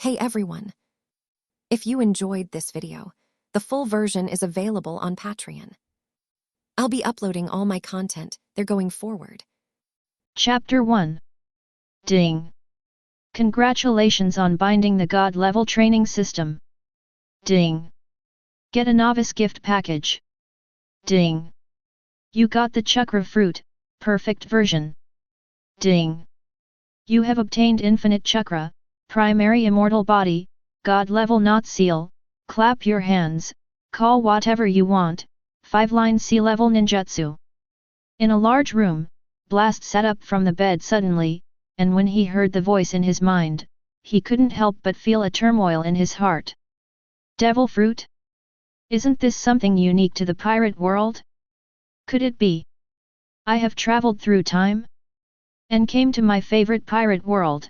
Hey everyone! If you enjoyed this video, the full version is available on Patreon. I'll be uploading all my content there going forward. Chapter 1. Ding. Congratulations on binding the God level training system. Ding. Get a novice gift package. Ding. You got the chakra fruit, perfect version. Ding. You have obtained infinite chakra, primary immortal body, God level not seal, clap your hands, call whatever you want, 5-line C-level ninjutsu. In a large room, Blast sat up from the bed suddenly, and when he heard the voice in his mind, he couldn't help but feel a turmoil in his heart. Devil fruit? Isn't this something unique to the pirate world? Could it be? I have traveled through time? And came to my favorite pirate world.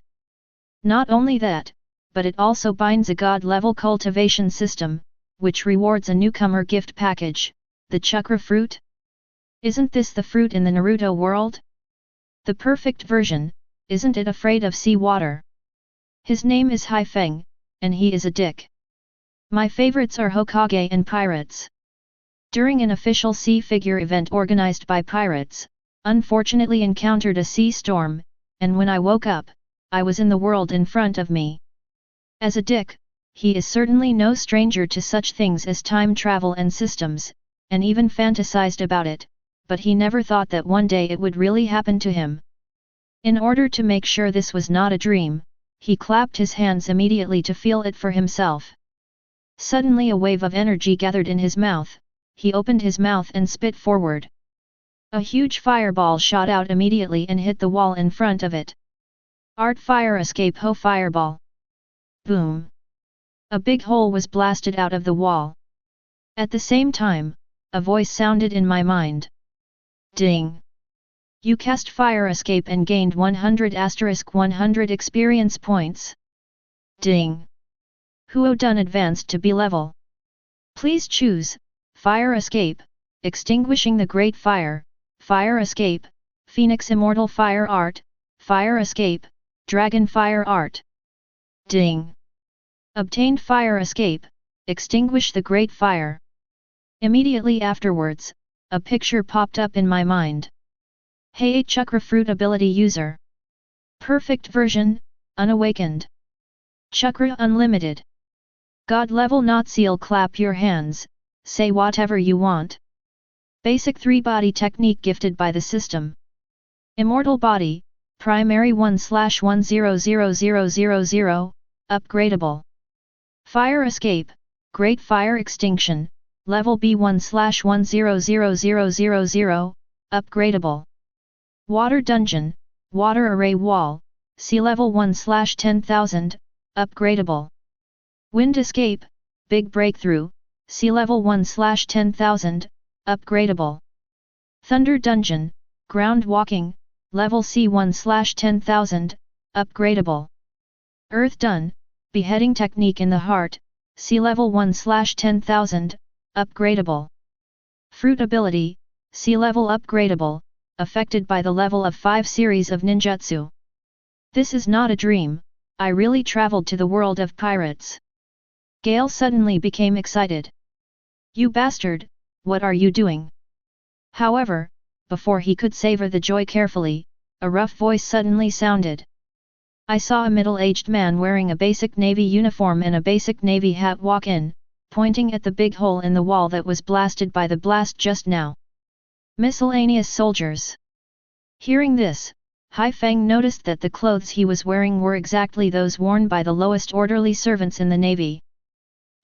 Not only that, but it also binds a God-level cultivation system, which rewards a newcomer gift package, the chakra fruit? Isn't this the fruit in the Naruto world? The perfect version, isn't it afraid of sea water? His name is Hai Feng, and he is a dick. My favorites are Hokage and pirates. During an official sea figure event organized by pirates, unfortunately encountered a sea storm, and when I woke up, I was in the world in front of me. As a dick, he is certainly no stranger to such things as time travel and systems, and even fantasized about it, but he never thought that one day it would really happen to him. In order to make sure this was not a dream, he clapped his hands immediately to feel it for himself. Suddenly a wave of energy gathered in his mouth, he opened his mouth and spit forward. A huge fireball shot out immediately and hit the wall in front of it. Art fire escape ho fireball. Boom! A big hole was blasted out of the wall. At the same time, a voice sounded in my mind. Ding! You cast fire escape and gained 100*100 experience points. Ding! Huo done advanced to B level. Please choose, fire escape, extinguishing the great fire, fire escape, Phoenix immortal fire art, fire escape, dragon fire art. Ding! Obtained fire escape, extinguish the great fire. Immediately afterwards, a picture popped up in my mind. Hey chakra fruit ability user. Perfect version, unawakened. Chakra unlimited. God level not seal clap your hands, say whatever you want. Basic 3-body technique gifted by the system. Immortal body, primary 1/100000, upgradable. Fire escape, great fire extinction, level B1/100000, upgradable. Water dungeon, water array wall, sea level 1/10,000, upgradable. Wind escape, big breakthrough, sea level 1/10,000, upgradable. Thunder dungeon, ground walking, level C1/10,000, upgradable. Earth done, beheading technique in the heart, sea level 1/10,000, upgradable. Fruit ability, sea level upgradable, affected by the level of 5 series of ninjutsu. This is not a dream, I really traveled to the world of pirates. Gale suddenly became excited. You bastard, what are you doing? However, before he could savor the joy carefully, a rough voice suddenly sounded. I saw a middle-aged man wearing a basic navy uniform and a basic navy hat walk in, pointing at the big hole in the wall that was blasted by the blast just now. Miscellaneous soldiers. Hearing this, Hai Feng noticed that the clothes he was wearing were exactly those worn by the lowest orderly servants in the navy.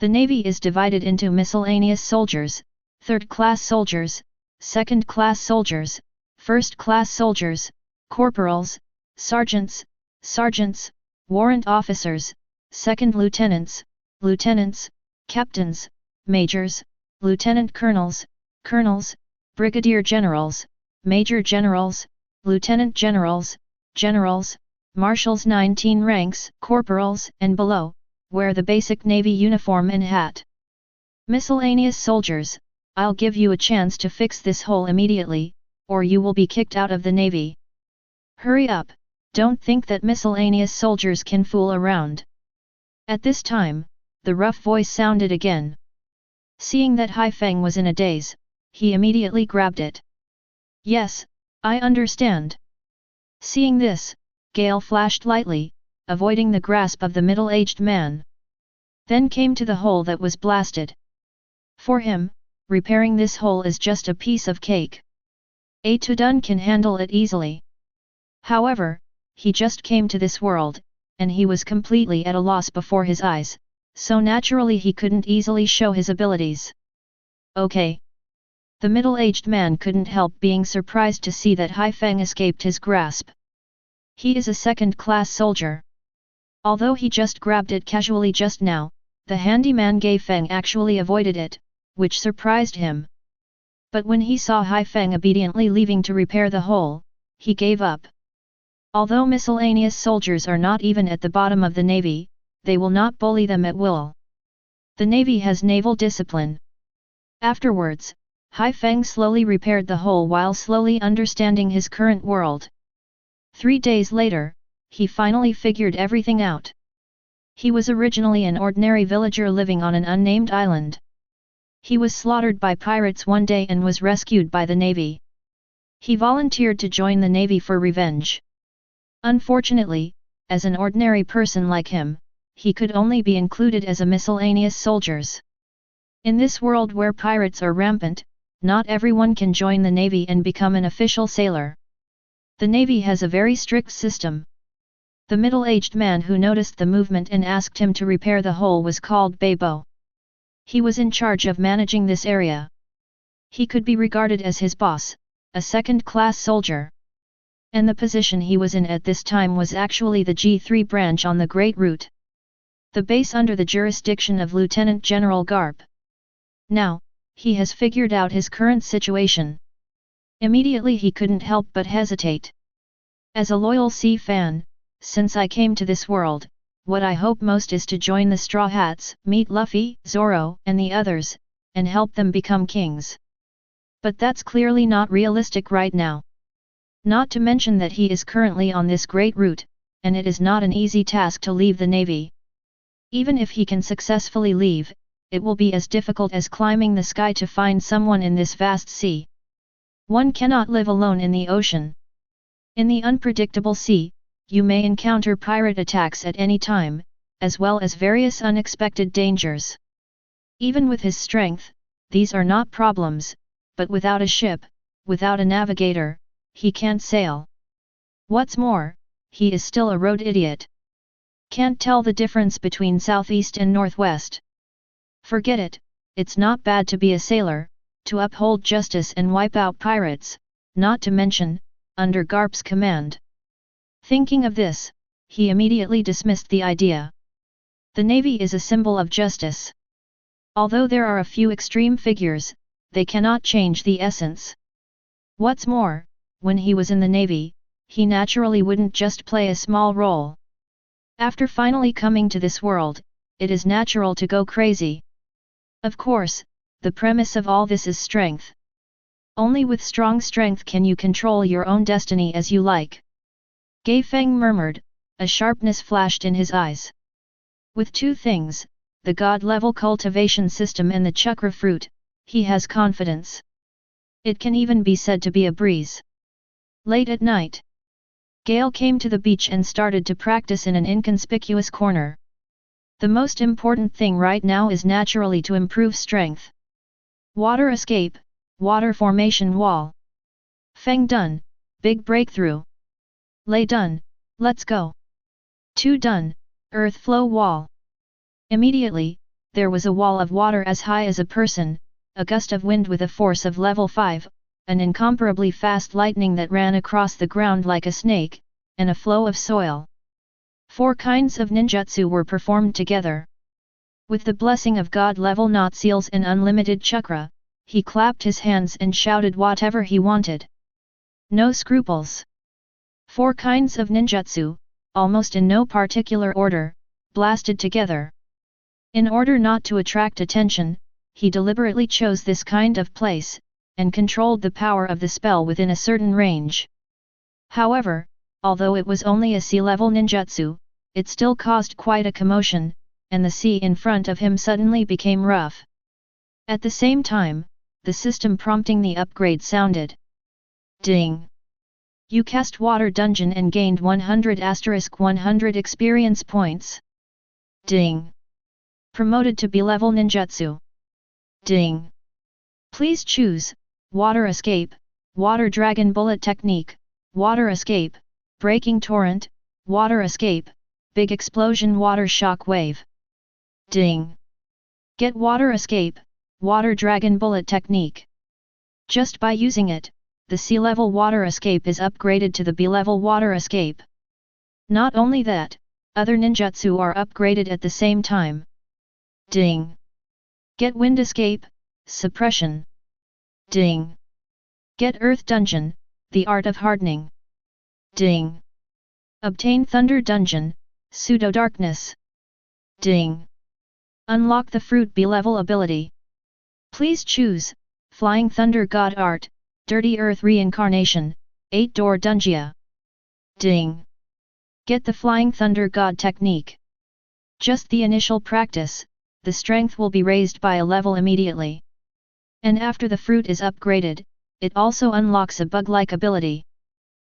The navy is divided into miscellaneous soldiers, third-class soldiers, second-class soldiers, first-class soldiers, corporals, sergeants, warrant officers, second lieutenants, captains, majors, lieutenant colonels, brigadier generals, major generals, lieutenant generals, marshals 19 ranks, corporals and below, wear the basic navy uniform and hat. Miscellaneous soldiers, I'll give you a chance to fix this hole immediately, or you will be kicked out of the navy. Hurry up, don't think that miscellaneous soldiers can fool around. At this time, the rough voice sounded again. Seeing that Hai Feng was in a daze, he immediately grabbed it. Yes, I understand. Seeing this, Gale flashed lightly, avoiding the grasp of the middle-aged man. Then came to the hole that was blasted. For him, repairing this hole is just a piece of cake. A Tudun can handle it easily. However, he just came to this world, and he was completely at a loss before his eyes, so naturally he couldn't easily show his abilities. Okay. The middle-aged man couldn't help being surprised to see that Hai Feng escaped his grasp. He is a second-class soldier. Although he just grabbed it casually just now, the handyman Gai Feng actually avoided it, which surprised him. But when he saw Hai Feng obediently leaving to repair the hole, he gave up. Although miscellaneous soldiers are not even at the bottom of the navy, they will not bully them at will. The navy has naval discipline. Afterwards, Hai Feng slowly repaired the hole while slowly understanding his current world. 3 days later, he finally figured everything out. He was originally an ordinary villager living on an unnamed island. He was slaughtered by pirates one day and was rescued by the navy. He volunteered to join the navy for revenge. Unfortunately, as an ordinary person like him, he could only be included as a miscellaneous soldiers. In this world where pirates are rampant, not everyone can join the navy and become an official sailor. The navy has a very strict system. The middle-aged man who noticed the movement and asked him to repair the hole was called Beibo. He was in charge of managing this area. He could be regarded as his boss, a second-class soldier. And the position he was in at this time was actually the G3 branch on the Great Route. The base under the jurisdiction of Lieutenant General Garp. Now, he has figured out his current situation. Immediately he couldn't help but hesitate. As a loyal sea fan, since I came to this world, what I hope most is to join the Straw Hats, meet Luffy, Zoro, and the others, and help them become kings. But that's clearly not realistic right now. Not to mention that he is currently on this great route, and it is not an easy task to leave the navy. Even if he can successfully leave, it will be as difficult as climbing the sky to find someone in this vast sea. One cannot live alone in the ocean. In the unpredictable sea, you may encounter pirate attacks at any time, as well as various unexpected dangers. Even with his strength, these are not problems, but without a ship, without a navigator, he can't sail. What's more, he is still a road idiot. Can't tell the difference between southeast and northwest. Forget it, it's not bad to be a sailor, to uphold justice and wipe out pirates, not to mention, under Garp's command. Thinking of this, he immediately dismissed the idea. The navy is a symbol of justice. Although there are a few extreme figures, they cannot change the essence. What's more, when he was in the navy, he naturally wouldn't just play a small role. After finally coming to this world, it is natural to go crazy. Of course, the premise of all this is strength. Only with strong strength can you control your own destiny as you like. Gai Feng murmured, a sharpness flashed in his eyes. With two things, the god-level cultivation system and the chakra fruit, he has confidence. It can even be said to be a breeze. Late at night, Gale came to the beach and started to practice in an inconspicuous corner. The most important thing right now is naturally to improve strength. Water escape, water formation wall. Feng done, big breakthrough. Lei done, let's go. Tu done, earth flow wall. Immediately, there was a wall of water as high as a person, a gust of wind with a force of level 5, an incomparably fast lightning that ran across the ground like a snake, and a flow of soil. 4 kinds of ninjutsu were performed together. With the blessing of god-level knot seals and unlimited chakra, he clapped his hands and shouted whatever he wanted. No scruples. 4 kinds of ninjutsu, almost in no particular order, blasted together. In order not to attract attention, he deliberately chose this kind of place, and controlled the power of the spell within a certain range. However, although it was only a sea-level ninjutsu, it still caused quite a commotion, and the sea in front of him suddenly became rough. At the same time, the system prompting the upgrade sounded. Ding! You cast Water Dungeon and gained 100*100 experience points. Ding! Promoted to B-level ninjutsu. Ding! Please choose Water Escape, Water Dragon Bullet Technique, Water Escape, Breaking Torrent, Water Escape, Big Explosion Water Shock Wave. Ding! Get Water Escape, Water Dragon Bullet Technique. Just by using it, the C-level Water Escape is upgraded to the B-level Water Escape. Not only that, other ninjutsu are upgraded at the same time. Ding! Get Wind Escape, Suppression. Ding! Get Earth Dungeon, the Art of Hardening. Ding! Obtain Thunder Dungeon, Pseudo Darkness. Ding! Unlock the Fruit B-level ability. Please choose Flying Thunder God Art, Dirty Earth Reincarnation, 8-Door Dungia. Ding! Get the Flying Thunder God technique. Just the initial practice, the strength will be raised by a level immediately. And after the fruit is upgraded, it also unlocks a bug-like ability.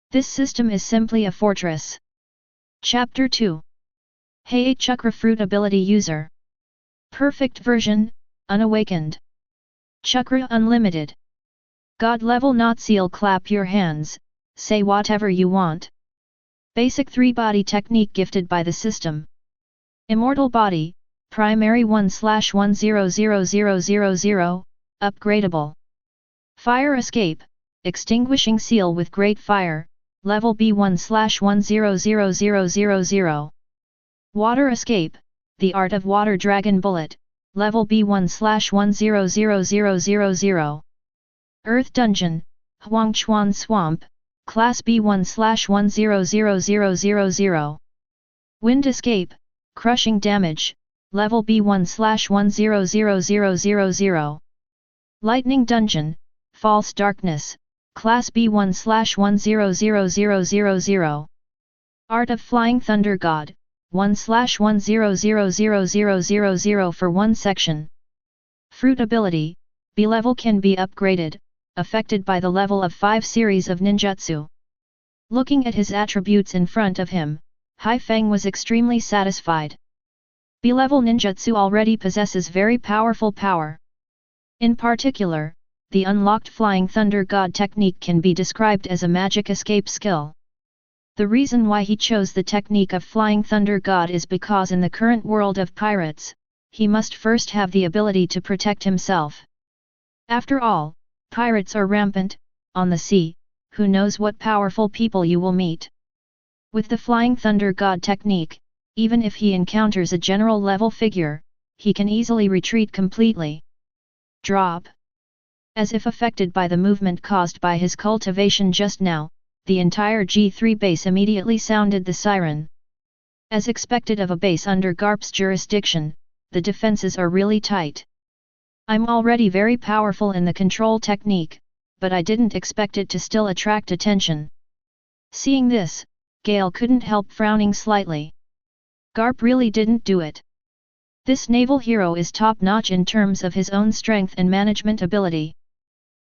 This system is simply a fortress. Chapter 2. Hey Chakra Fruit Ability User. Perfect version, unawakened. Chakra Unlimited. God level not seal clap your hands, say whatever you want. Basic 3-body technique gifted by the system. Immortal Body, Primary 1/100000, upgradable. Fire Escape, Extinguishing Seal with Great Fire, Level B1/100000. Water Escape, The Art of Water Dragon Bullet, Level B1/100000. Earth Dungeon, Huangchuan Swamp, Class B1/100000. Wind Escape, Crushing Damage, Level B1/100000. Lightning Dungeon, False Darkness, Class B1/100000. Art of Flying Thunder God, 1/10000000 for 1 section. Fruit Ability, B-level can be upgraded, affected by the level of 5 series of ninjutsu. Looking at his attributes in front of him, Hai Feng was extremely satisfied. B-level ninjutsu already possesses very powerful power. In particular, the unlocked Flying Thunder God technique can be described as a magic escape skill. The reason why he chose the technique of Flying Thunder God is because in the current world of pirates, he must first have the ability to protect himself. After all, pirates are rampant, on the sea, who knows what powerful people you will meet. With the Flying Thunder God technique, even if he encounters a general level figure, he can easily retreat completely. Drop. As if affected by the movement caused by his cultivation just now, the entire G3 base immediately sounded the siren. As expected of a base under Garp's jurisdiction, the defenses are really tight. I'm already very powerful in the control technique, but I didn't expect it to still attract attention. Seeing this, Gale couldn't help frowning slightly. Garp really didn't do it. This naval hero is top-notch in terms of his own strength and management ability.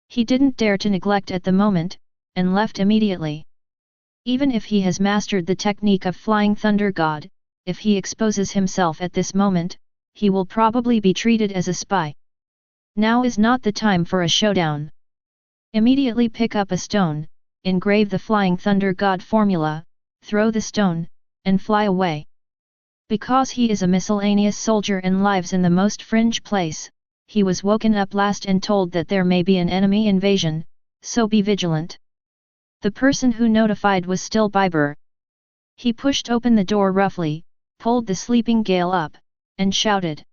He didn't dare to neglect at the moment, and left immediately. Even if he has mastered the technique of Flying Thunder God, if he exposes himself at this moment, he will probably be treated as a spy. Now is not the time for a showdown. Immediately pick up a stone, engrave the Flying Thunder God formula, throw the stone, and fly away. Because he is a miscellaneous soldier and lives in the most fringe place, he was woken up last and told that there may be an enemy invasion, so be vigilant. The person who notified was still Biber. He pushed open the door roughly, pulled the sleeping Gale up, and shouted.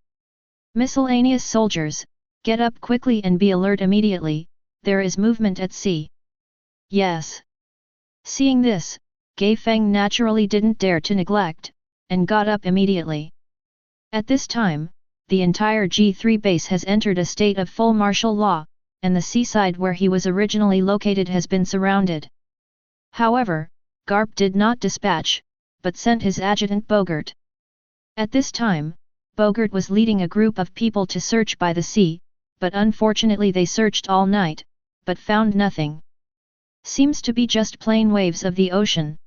Miscellaneous soldiers, get up quickly and be alert immediately, there is movement at sea. Yes. Seeing this, Gai Feng naturally didn't dare to neglect, and got up immediately. At this time, the entire G3 base has entered a state of full martial law, and the seaside where he was originally located has been surrounded. However, Garp did not dispatch, but sent his adjutant Bogart. At this time, Bogart was leading a group of people to search by the sea, but unfortunately they searched all night, but found nothing. Seems to be just plain waves of the ocean.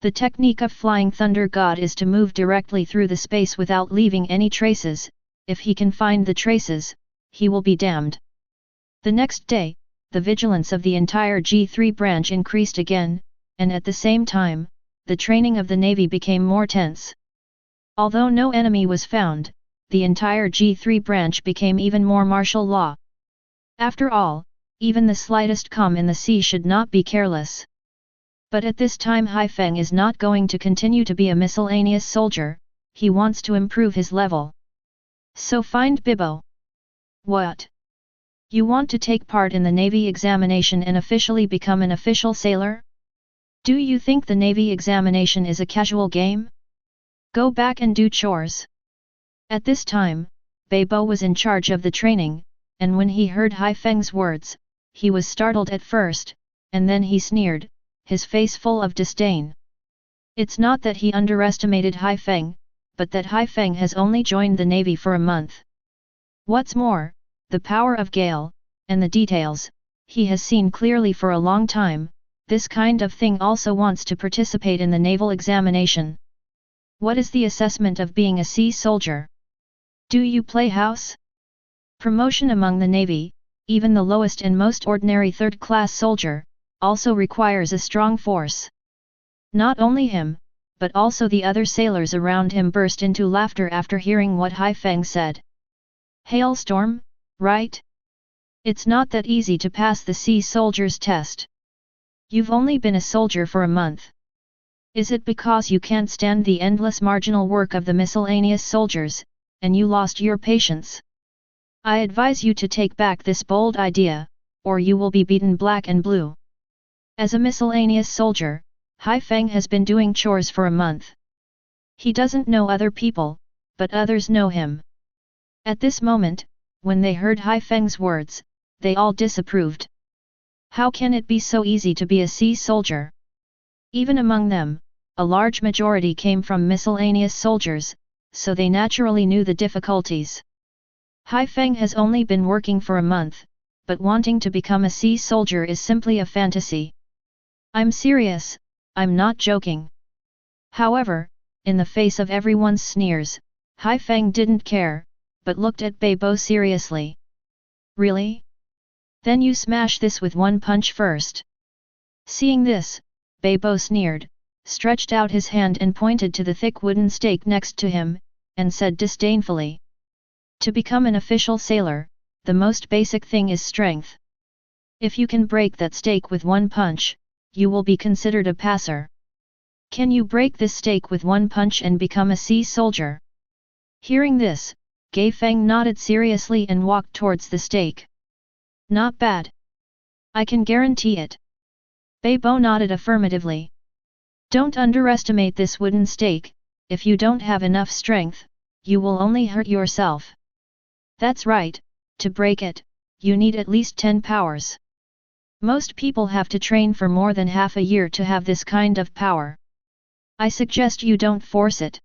The technique of Flying Thunder God is to move directly through the space without leaving any traces. If he can find the traces, he will be damned. The next day, the vigilance of the entire G3 branch increased again, and at the same time, the training of the Navy became more tense. Although no enemy was found, the entire G3 branch became even more martial law. After all, even the slightest calm in the sea should not be careless. But at this time Haifeng is not going to continue to be a miscellaneous soldier, he wants to improve his level. So find Bibbo. What? You want to take part in the Navy examination and officially become an official sailor? Do you think the Navy examination is a casual game? Go back and do chores. At this time, Bibbo was in charge of the training, and when he heard Haifeng's words, he was startled at first, and then he sneered, his face full of disdain. It's not that he underestimated Haifeng, but that Haifeng has only joined the Navy for a month. What's more, the power of Gale, and the details, he has seen clearly for a long time. This kind of thing also wants to participate in the naval examination. What is the assessment of being a sea soldier? Do you play house? Promotion among the Navy, even the lowest and most ordinary third-class soldier, also requires a strong force. Not only him, but also the other sailors around him burst into laughter after hearing what Haifeng said. Hailstorm, right? It's not that easy to pass the sea soldier's test. You've only been a soldier for a month. Is it because you can't stand the endless marginal work of the miscellaneous soldiers, and you lost your patience? I advise you to take back this bold idea, or you will be beaten black and blue. As a miscellaneous soldier, Haifeng has been doing chores for a month. He doesn't know other people, but others know him. At this moment, when they heard Haifeng's words, they all disapproved. How can it be so easy to be a sea soldier? Even among them, a large majority came from miscellaneous soldiers, so they naturally knew the difficulties. Haifeng has only been working for a month, but wanting to become a sea soldier is simply a fantasy. I'm serious, I'm not joking. However, in the face of everyone's sneers, Haifeng didn't care, but looked at Bibbo seriously. Really? Then you smash this with one punch first. Seeing this, Bibbo sneered, stretched out his hand and pointed to the thick wooden stake next to him, and said disdainfully. To become an official sailor, the most basic thing is strength. If you can break that stake with one punch, you will be considered a passer. Can you break this stake with one punch and become a sea soldier? Hearing this, Haifeng nodded seriously and walked towards the stake. Not bad. I can guarantee it. Bibbo nodded affirmatively. Don't underestimate this wooden stake. If you don't have enough strength, you will only hurt yourself. That's right, to break it, you need at least 10 powers. Most people have to train for more than half a year to have this kind of power. I suggest you don't force it.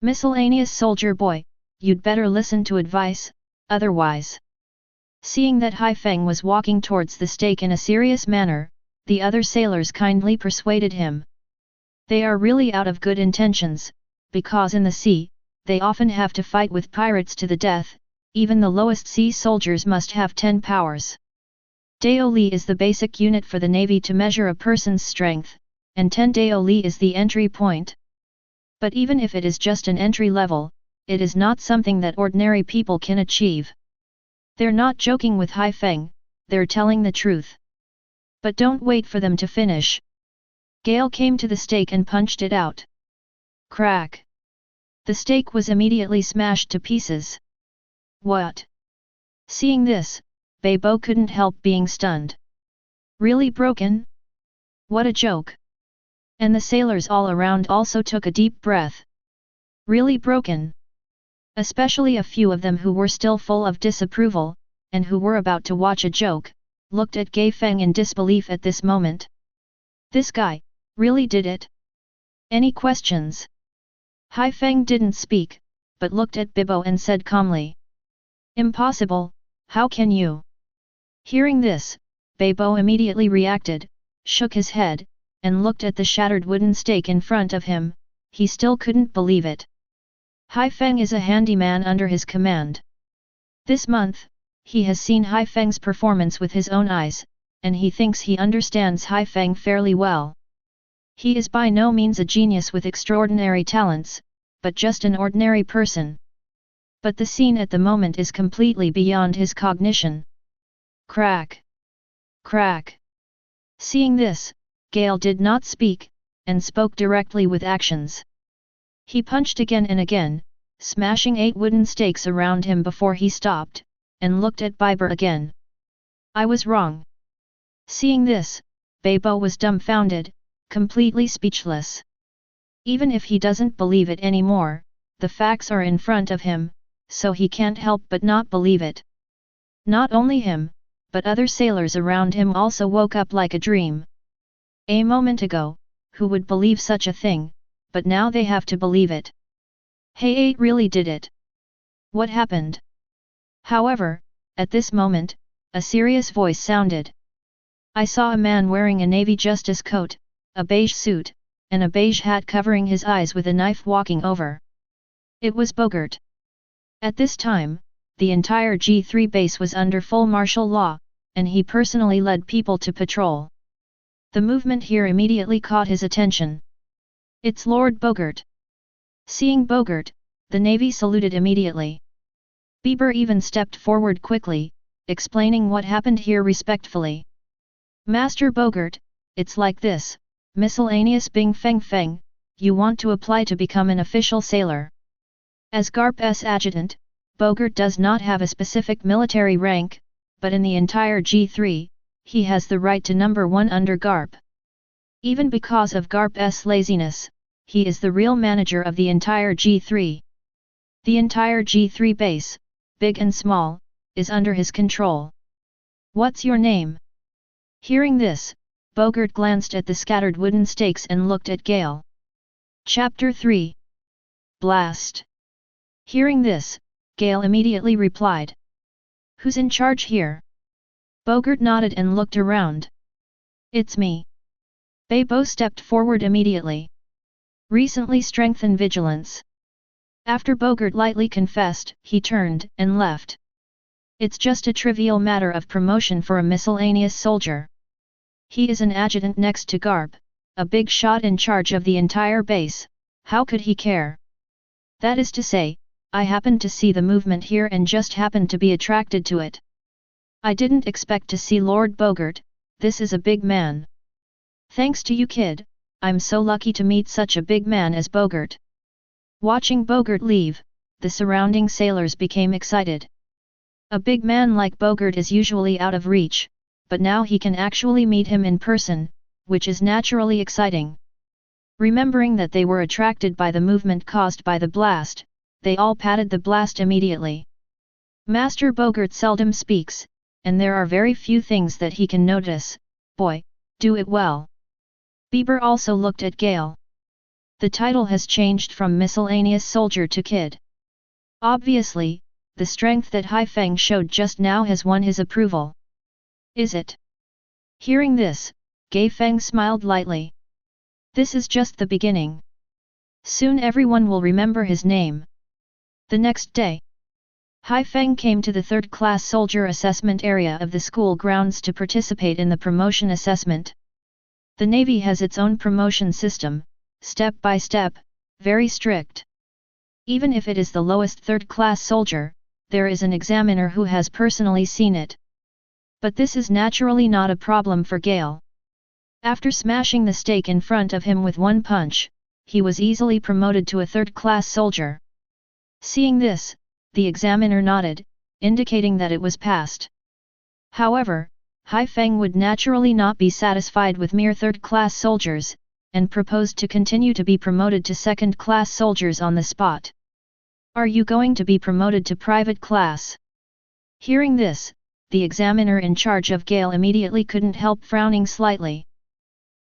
Miscellaneous soldier boy, you'd better listen to advice, otherwise. Seeing that Haifeng was walking towards the stake in a serious manner, the other sailors kindly persuaded him. They are really out of good intentions, because in the sea, they often have to fight with pirates to the death. Even the lowest sea soldiers must have 10 powers. Daoli is the basic unit for the Navy to measure a person's strength, and 10 Daoli is the entry point. But even if it is just an entry level, it is not something that ordinary people can achieve. They're not joking with Haifeng, they're telling the truth. But don't wait for them to finish. Gale came to the stake and punched it out. Crack! The stake was immediately smashed to pieces. What? Seeing this, Bibbo couldn't help being stunned. Really broken? What a joke! And the sailors all around also took a deep breath. Really broken? Especially a few of them who were still full of disapproval, and who were about to watch a joke, looked at Haifeng in disbelief at this moment. This guy, really did it? Any questions? Haifeng didn't speak, but looked at Bibbo and said calmly. Impossible, how can you? Hearing this, Bibbo immediately reacted, shook his head, and looked at the shattered wooden stake in front of him. He still couldn't believe it. Hai Feng is a handyman under his command. This month, he has seen Hai Feng's performance with his own eyes, and he thinks he understands Hai Feng fairly well. He is by no means a genius with extraordinary talents, but just an ordinary person. But the scene at the moment is completely beyond his cognition. Crack! Crack! Seeing this, Gale did not speak, and spoke directly with actions. He punched again and again, smashing 8 wooden stakes around him before he stopped, and looked at Bibber again. I was wrong. Seeing this, Bibbo was dumbfounded, completely speechless. Even if he doesn't believe it anymore, the facts are in front of him, so he can't help but not believe it. Not only him, but other sailors around him also woke up like a dream. A moment ago, who would believe such a thing, but now they have to believe it. Hey, 8 really did it. What happened? However, at this moment, a serious voice sounded. I saw a man wearing a navy justice coat, a beige suit, and a beige hat covering his eyes with a knife walking over. It was Bogart. At this time, the entire G3 base was under full martial law, and he personally led people to patrol. The movement here immediately caught his attention. It's Lord Bogart. Seeing Bogart, the Navy saluted immediately. Bieber even stepped forward quickly, explaining what happened here respectfully. Master Bogart, it's like this, miscellaneous Bing Feng Feng, you want to apply to become an official sailor. As GARP's adjutant, Bogart does not have a specific military rank, but in the entire G3, he has the right to number 1 under GARP. Even because of GARP's laziness, he is the real manager of the entire G3. The entire G3 base, big and small, is under his control. What's your name? Hearing this, Bogart glanced at the scattered wooden stakes and looked at Gale. Chapter 3. Blast. Hearing this, Gale immediately replied. Who's in charge here? Bogart nodded and looked around. It's me. Bibbo stepped forward immediately. Recently strengthened vigilance. After Bogart lightly confessed, he turned and left. It's just a trivial matter of promotion for a miscellaneous soldier. He is an adjutant next to Garp, a big shot in charge of the entire base. How could he care? That is to say, I happened to see the movement here and just happened to be attracted to it. I didn't expect to see Lord Bogart. This is a big man. Thanks to you, kid, I'm so lucky to meet such a big man as Bogart. Watching Bogart leave, the surrounding sailors became excited. A big man like Bogart is usually out of reach, but now he can actually meet him in person, which is naturally exciting. Remembering that they were attracted by the movement caused by the blast, they all patted the blast immediately. Master Bogart seldom speaks, and there are very few things that he can notice. Boy, do it well. Bieber also looked at Gale. The title has changed from miscellaneous soldier to kid. Obviously, the strength that Hai Feng showed just now has won his approval. Is it? Hearing this, Gai Feng smiled lightly. This is just the beginning. Soon everyone will remember his name. The next day, Hai Feng came to the 3rd class soldier assessment area of the school grounds to participate in the promotion assessment. The Navy has its own promotion system, step by step, very strict. Even if it is the lowest 3rd class soldier, there is an examiner who has personally seen it. But this is naturally not a problem for Gale. After smashing the stake in front of him with one punch, he was easily promoted to a 3rd class soldier. Seeing this, the examiner nodded, indicating that it was passed. However, Hai Feng would naturally not be satisfied with mere 3rd class soldiers, and proposed to continue to be promoted to 2nd class soldiers on the spot. Are you going to be promoted to private class? Hearing this, the examiner in charge of Gale immediately couldn't help frowning slightly.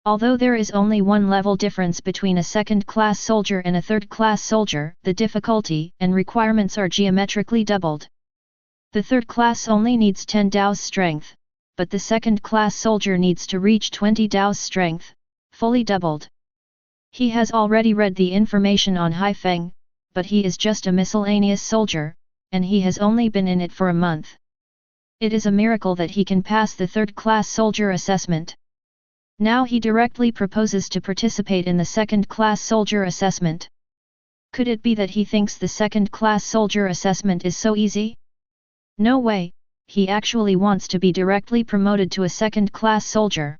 Although there is only one level difference between a second-class soldier and a third-class soldier, the difficulty and requirements are geometrically doubled. The third class only needs 10 Dao's strength, but the second-class soldier needs to reach 20 Dao's strength, fully doubled. He has already read the information on Haifeng, but he is just a miscellaneous soldier, and he has only been in it for a month. It is a miracle that he can pass the third-class soldier assessment. Now he directly proposes to participate in the second-class soldier assessment. Could it be that he thinks the second-class soldier assessment is so easy? No way, he actually wants to be directly promoted to a second-class soldier.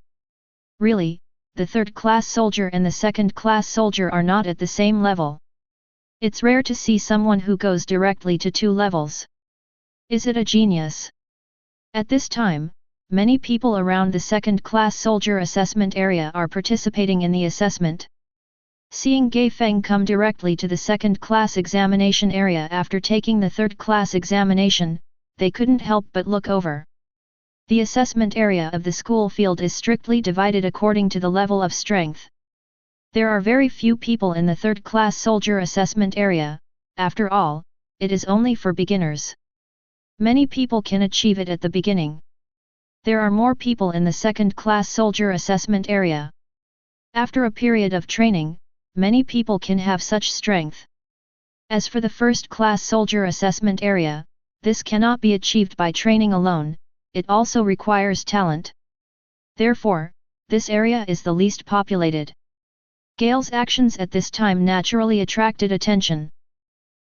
Really, the third-class soldier and the second-class soldier are not at the same level. It's rare to see someone who goes directly to 2 levels. Is it a genius? At this time, many people around the second-class soldier assessment area are participating in the assessment. Seeing Gai Feng come directly to the second-class examination area after taking the third-class examination, they couldn't help but look over. The assessment area of the school field is strictly divided according to the level of strength. There are very few people in the third-class soldier assessment area. After all, it is only for beginners. Many people can achieve it at the beginning. There are more people in the second-class soldier assessment area. After a period of training, many people can have such strength. As for the first-class soldier assessment area, this cannot be achieved by training alone, it also requires talent. Therefore, this area is the least populated. Gale's actions at this time naturally attracted attention.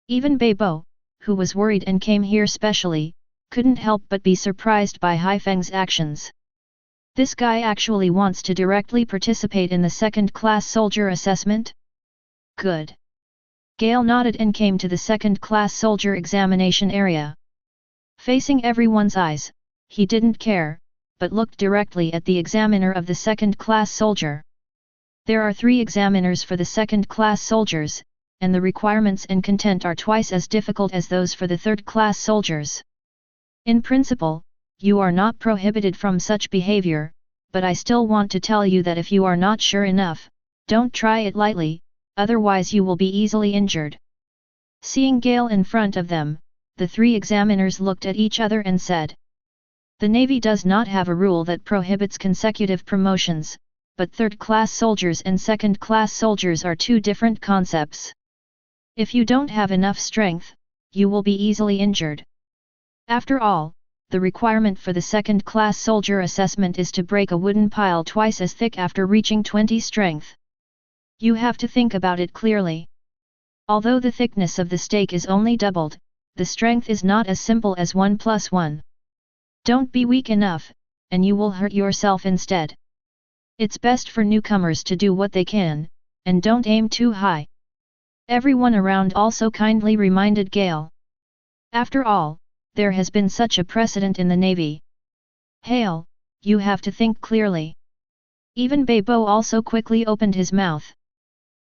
Even Beibo, who was worried and came here specially, couldn't help but be surprised by Haifeng's actions. This guy actually wants to directly participate in the second-class soldier assessment? Good. Gale nodded and came to the second-class soldier examination area. Facing everyone's eyes, he didn't care, but looked directly at the examiner of the second-class soldier. There are 3 examiners for the second-class soldiers, and the requirements and content are twice as difficult as those for the third-class soldiers. In principle, you are not prohibited from such behavior, but I still want to tell you that if you are not sure enough, don't try it lightly, otherwise you will be easily injured. Seeing Gale in front of them, the 3 examiners looked at each other and said, "The Navy does not have a rule that prohibits consecutive promotions, but third-class soldiers and second-class soldiers are 2 different concepts. If you don't have enough strength, you will be easily injured. After all, the requirement for the second-class soldier assessment is to break a wooden pile twice as thick after reaching 20 strength. You have to think about it clearly. Although the thickness of the stake is only doubled, the strength is not as simple as 1 plus 1. Don't be weak enough, and you will hurt yourself instead. It's best for newcomers to do what they can, and don't aim too high." Everyone around also kindly reminded Gale. After all, there has been such a precedent in the Navy. Hale, you have to think clearly. Even Beibo also quickly opened his mouth.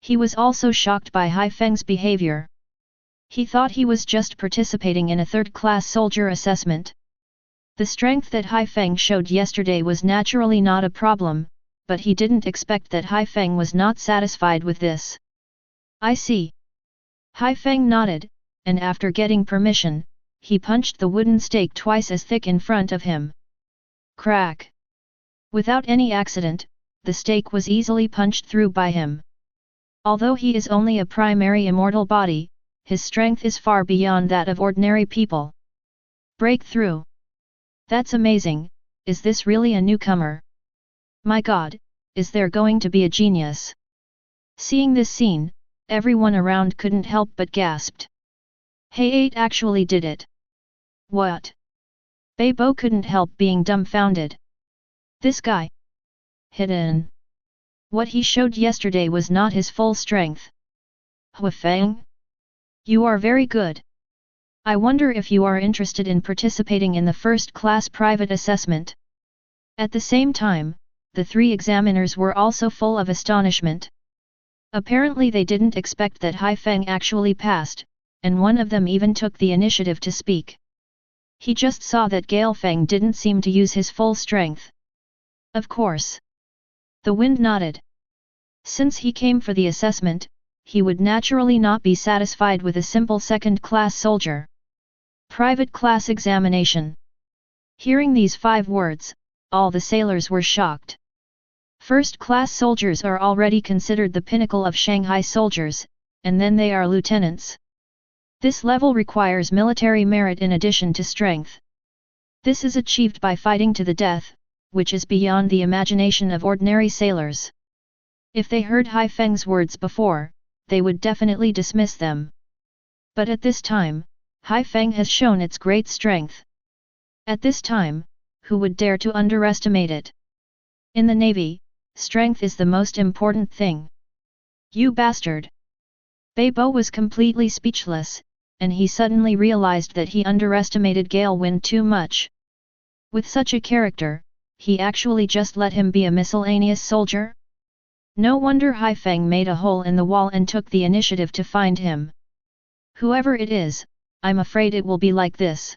He was also shocked by Haifeng's behavior. He thought he was just participating in a third-class soldier assessment. The strength that Haifeng showed yesterday was naturally not a problem, but he didn't expect that Haifeng was not satisfied with this. "I see." Haifeng nodded, and after getting permission, he punched the wooden stake twice as thick in front of him. Crack! Without any accident, the stake was easily punched through by him. Although he is only a primary immortal body, his strength is far beyond that of ordinary people. Breakthrough! That's amazing. Is this really a newcomer? My God, is there going to be a genius? Seeing this scene, everyone around couldn't help but gasped. Hey, it actually did it. What? Beibo couldn't help being dumbfounded. This guy. Hidden. What he showed yesterday was not his full strength. Huafeng? You are very good. I wonder if you are interested in participating in the first-class private assessment. At the same time, the 3 examiners were also full of astonishment. Apparently they didn't expect that Haifeng actually passed, and one of them even took the initiative to speak. He just saw that Galefeng didn't seem to use his full strength. Of course. The wind nodded. Since he came for the assessment, he would naturally not be satisfied with a simple second-class soldier. Private class examination. Hearing these 5 words, all the sailors were shocked. First-class soldiers are already considered the pinnacle of Shanghai soldiers, and then they are lieutenants. This level requires military merit in addition to strength. This is achieved by fighting to the death, which is beyond the imagination of ordinary sailors. If they heard Hai Feng's words before, they would definitely dismiss them. But at this time, Hai Feng has shown its great strength. At this time, who would dare to underestimate it? In the Navy, strength is the most important thing. You bastard! Beibo was completely speechless, and he suddenly realized that he underestimated Gale Wind too much. With such a character, he actually just let him be a miscellaneous soldier? No wonder Hai Feng made a hole in the wall and took the initiative to find him. Whoever it is, I'm afraid it will be like this.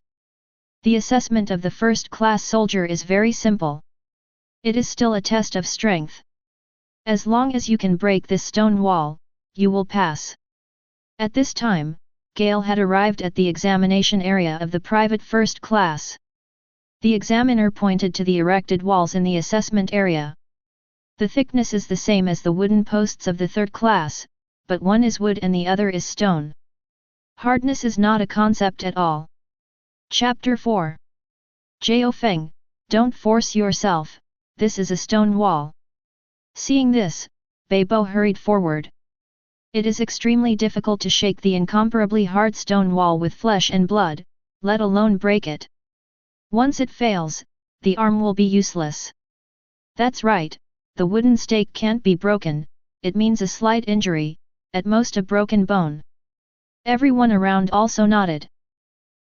The assessment of the first-class soldier is very simple. It is still a test of strength. As long as you can break this stone wall, you will pass. At this time, Gale had arrived at the examination area of the private first class. The examiner pointed to the erected walls in the assessment area. The thickness is the same as the wooden posts of the third class, but one is wood and the other is stone. Hardness is not a concept at all. Chapter 4. Jiao Feng, don't force yourself, this is a stone wall. Seeing this, Beibo hurried forward. It is extremely difficult to shake the incomparably hard stone wall with flesh and blood, let alone break it. Once it fails, the arm will be useless. That's right, the wooden stake can't be broken, it means a slight injury, at most a broken bone. Everyone around also nodded.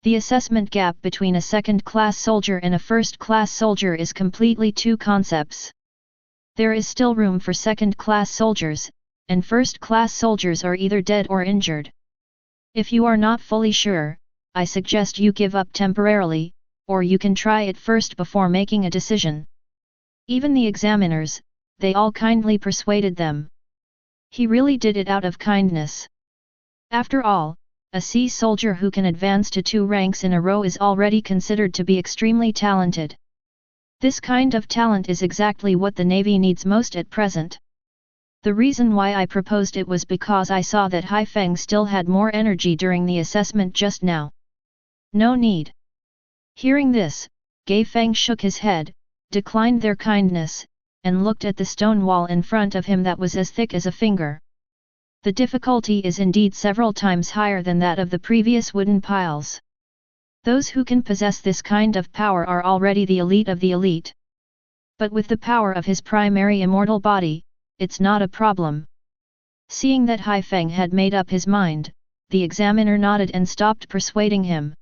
The assessment gap between a second-class soldier and a first-class soldier is completely 2 concepts. There is still room for second-class soldiers, and first-class soldiers are either dead or injured. If you are not fully sure, I suggest you give up temporarily, or you can try it first before making a decision. Even the examiners, they all kindly persuaded them. He really did it out of kindness. After all, a sea soldier who can advance to 2 ranks in a row is already considered to be extremely talented. This kind of talent is exactly what the Navy needs most at present. The reason why I proposed it was because I saw that Hai Feng still had more energy during the assessment just now. No need. Hearing this, Gai Feng shook his head, declined their kindness, and looked at the stone wall in front of him that was as thick as a finger. The difficulty is indeed several times higher than that of the previous wooden piles. Those who can possess this kind of power are already the elite of the elite. But with the power of his primary immortal body, it's not a problem. Seeing that Hai Feng had made up his mind, the examiner nodded and stopped persuading him.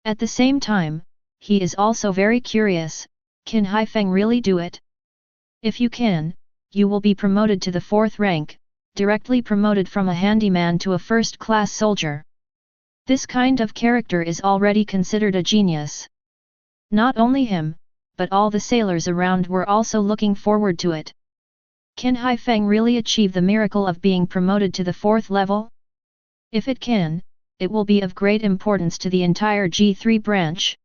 At the same time, he is also very curious, can Hai Feng really do it? If you can, you will be promoted to the 4th rank, directly promoted from a handyman to a first-class soldier. This kind of character is already considered a genius. Not only him, but all the sailors around were also looking forward to it. Can Hai Feng really achieve the miracle of being promoted to the 4th level? If it can, it will be of great importance to the entire G3 branch.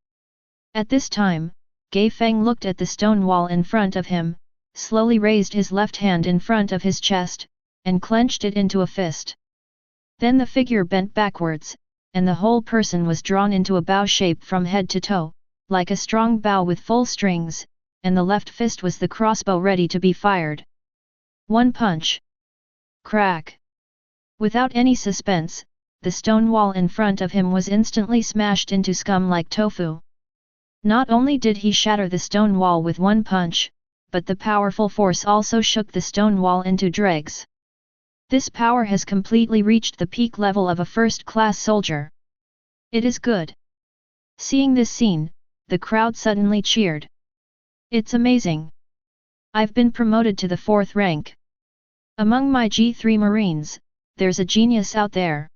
At this time, Gai Feng looked at the stone wall in front of him, slowly raised his left hand in front of his chest, and clenched it into a fist. Then the figure bent backwards, and the whole person was drawn into a bow shape from head to toe, like a strong bow with full strings, and the left fist was the crossbow ready to be fired. One punch. Crack. Without any suspense, the stone wall in front of him was instantly smashed into scum like tofu. Not only did he shatter the stone wall with one punch, but the powerful force also shook the stone wall into dregs. This power has completely reached the peak level of a first-class soldier. It is good. Seeing this scene, the crowd suddenly cheered. It's amazing. I've been promoted to the 4th rank. Among my G3 Marines, there's a genius out there.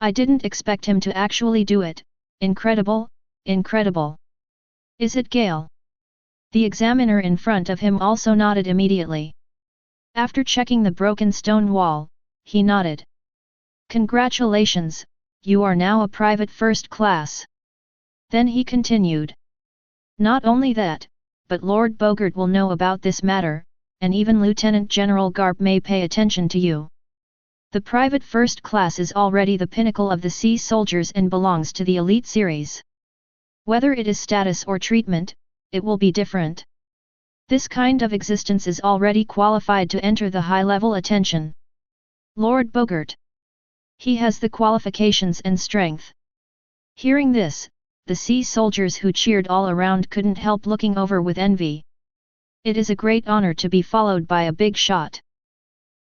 I didn't expect him to actually do it, incredible, incredible. Is it Gale? The examiner in front of him also nodded immediately. After checking the broken stone wall, he nodded. Congratulations, you are now a private first class. Then he continued. Not only that, but Lord Bogart will know about this matter, and even Lieutenant General Garp may pay attention to you. The private first class is already the pinnacle of the sea soldiers and belongs to the elite series. Whether it is status or treatment, it will be different. This kind of existence is already qualified to enter the high-level attention. Lord Bogart. He has the qualifications and strength. Hearing this, the sea soldiers who cheered all around couldn't help looking over with envy. It is a great honor to be followed by a big shot.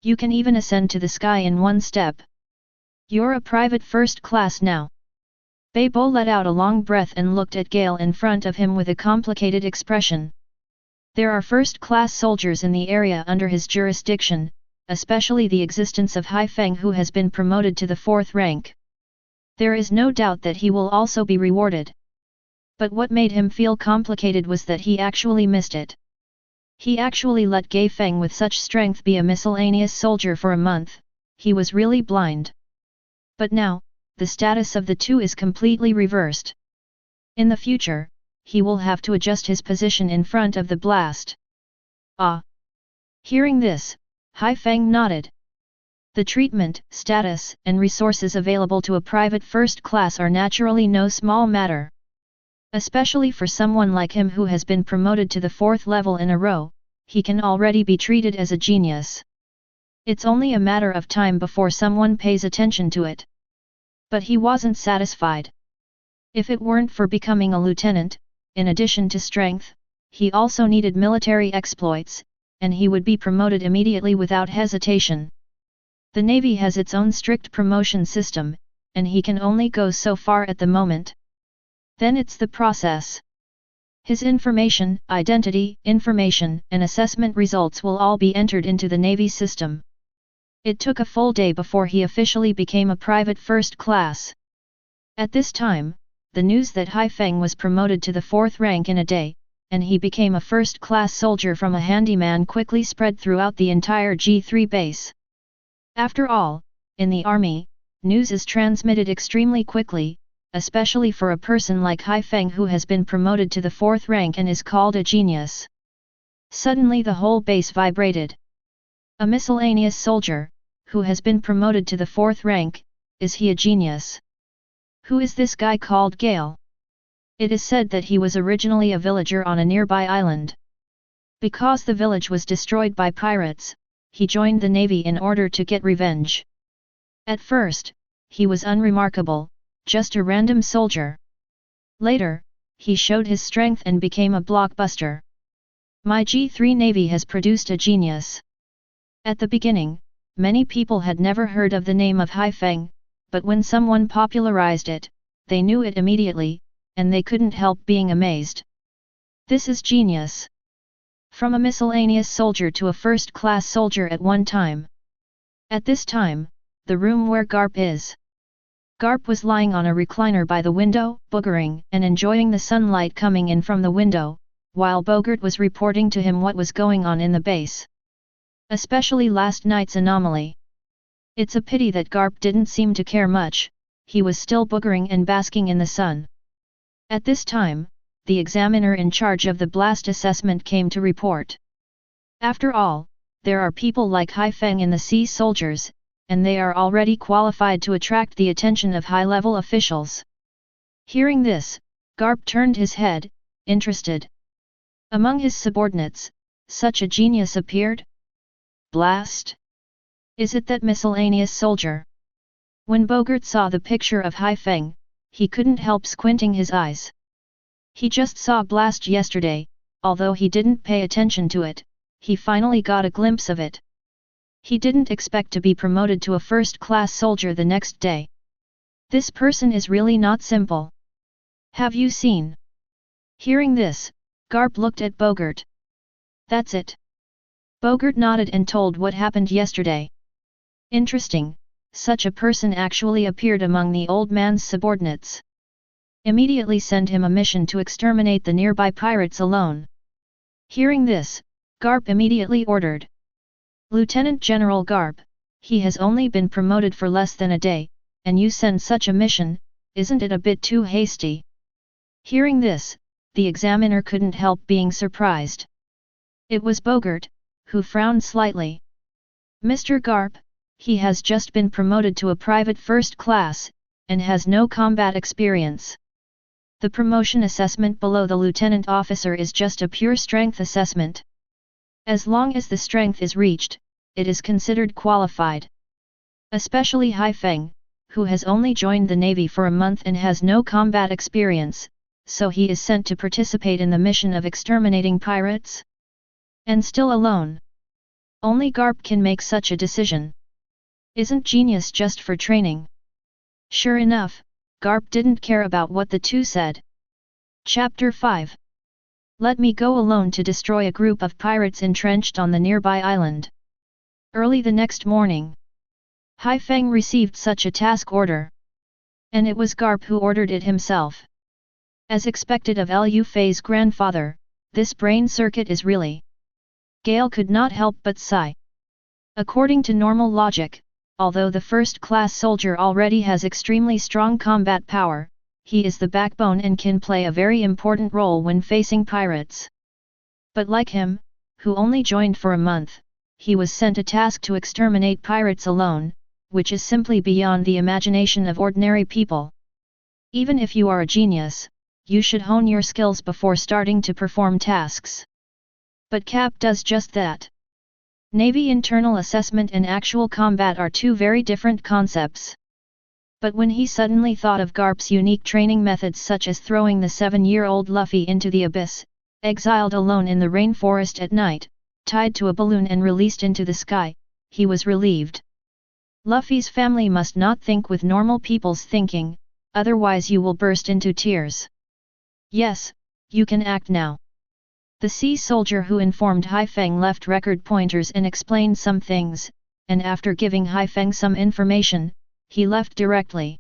You can even ascend to the sky in one step. You're a private first class now. Beibo let out a long breath and looked at Gale in front of him with a complicated expression. There are first-class soldiers in the area under his jurisdiction, especially the existence of Hai Feng, who has been promoted to the 4th rank. There is no doubt that he will also be rewarded. But what made him feel complicated was that he actually missed it. He actually let Gai Feng with such strength be a miscellaneous soldier for a month. He was really blind. But now, the status of the two is completely reversed. In the future, he will have to adjust his position in front of the blast. Ah! Hearing this, Hai Feng nodded. The treatment, status, and resources available to a private first class are naturally no small matter. Especially for someone like him who has been promoted to the 4th level in a row, he can already be treated as a genius. It's only a matter of time before someone pays attention to it. But he wasn't satisfied. If it weren't for becoming a lieutenant, in addition to strength, he also needed military exploits, and he would be promoted immediately without hesitation. The Navy has its own strict promotion system, and he can only go so far at the moment. Then it's the process. His information, identity, information, and assessment results will all be entered into the Navy system. It took a full day before he officially became a private first class. At this time, the news that Hai Feng was promoted to the 4th rank in a day, and he became a first-class soldier from a handyman quickly spread throughout the entire G3 base. After all, in the army, news is transmitted extremely quickly, especially for a person like Hai Feng who has been promoted to the 4th rank and is called a genius. Suddenly the whole base vibrated. A miscellaneous soldier, who has been promoted to the 4th rank, is he a genius? Who is this guy called Gale? It is said that he was originally a villager on a nearby island. Because the village was destroyed by pirates, he joined the navy in order to get revenge. At first, he was unremarkable, just a random soldier. Later, he showed his strength and became a blockbuster. My G3 Navy has produced a genius. At the beginning, many people had never heard of the name of Hai Feng, but when someone popularized it, they knew it immediately, and they couldn't help being amazed. This is genius. From a miscellaneous soldier to a first-class soldier at one time. At this time, the room where Garp is. Garp was lying on a recliner by the window, boogering and enjoying the sunlight coming in from the window, while Bogart was reporting to him what was going on in the base. Especially last night's anomaly. It's a pity that Garp didn't seem to care much, he was still boogering and basking in the sun. At this time, the examiner in charge of the blast assessment came to report. After all, there are people like Hai Feng in the sea soldiers, and they are already qualified to attract the attention of high-level officials. Hearing this, Garp turned his head, interested. Among his subordinates, such a genius appeared? Blast? Is it that miscellaneous soldier? When Bogart saw the picture of Hai Feng, he couldn't help squinting his eyes. He just saw Blast yesterday, although he didn't pay attention to it, he finally got a glimpse of it. He didn't expect to be promoted to a first-class soldier the next day. This person is really not simple. Have you seen? Hearing this, Garp looked at Bogart. That's it. Bogart nodded and told what happened yesterday. Interesting, such a person actually appeared among the old man's subordinates. Immediately send him a mission to exterminate the nearby pirates alone. Hearing this, Garp immediately ordered. Lieutenant General Garp, he has only been promoted for less than a day, and you send such a mission, isn't it a bit too hasty? Hearing this, the examiner couldn't help being surprised. It was Bogart, who frowned slightly. Mr. Garp, he has just been promoted to a private first class, and has no combat experience. The promotion assessment below the lieutenant officer is just a pure strength assessment. As long as the strength is reached, it is considered qualified. Especially Hai Feng, who has only joined the Navy for a month and has no combat experience, so he is sent to participate in the mission of exterminating pirates? And still alone. Only Garp can make such a decision. Isn't genius just for training? Sure enough, Garp didn't care about what the two said. Chapter 5. Let me go alone to destroy a group of pirates entrenched on the nearby island. Early the next morning, Hai Feng received such a task order. And it was Garp who ordered it himself. As expected of Lu Fei's grandfather, this brain circuit is really... Gale could not help but sigh. According to normal logic, although the first-class soldier already has extremely strong combat power, he is the backbone and can play a very important role when facing pirates. But like him, who only joined for a month, he was sent a task to exterminate pirates alone, which is simply beyond the imagination of ordinary people. Even if you are a genius, you should hone your skills before starting to perform tasks. But Cap does just that. Navy internal assessment and actual combat are two very different concepts. But when he suddenly thought of Garp's unique training methods such as throwing the 7-year-old Luffy into the abyss, exiled alone in the rainforest at night, tied to a balloon and released into the sky, he was relieved. Luffy's family must not think with normal people's thinking, otherwise you will burst into tears. Yes, you can act now. The sea soldier who informed Hai Feng left record pointers and explained some things, and after giving Hai Feng some information, he left directly.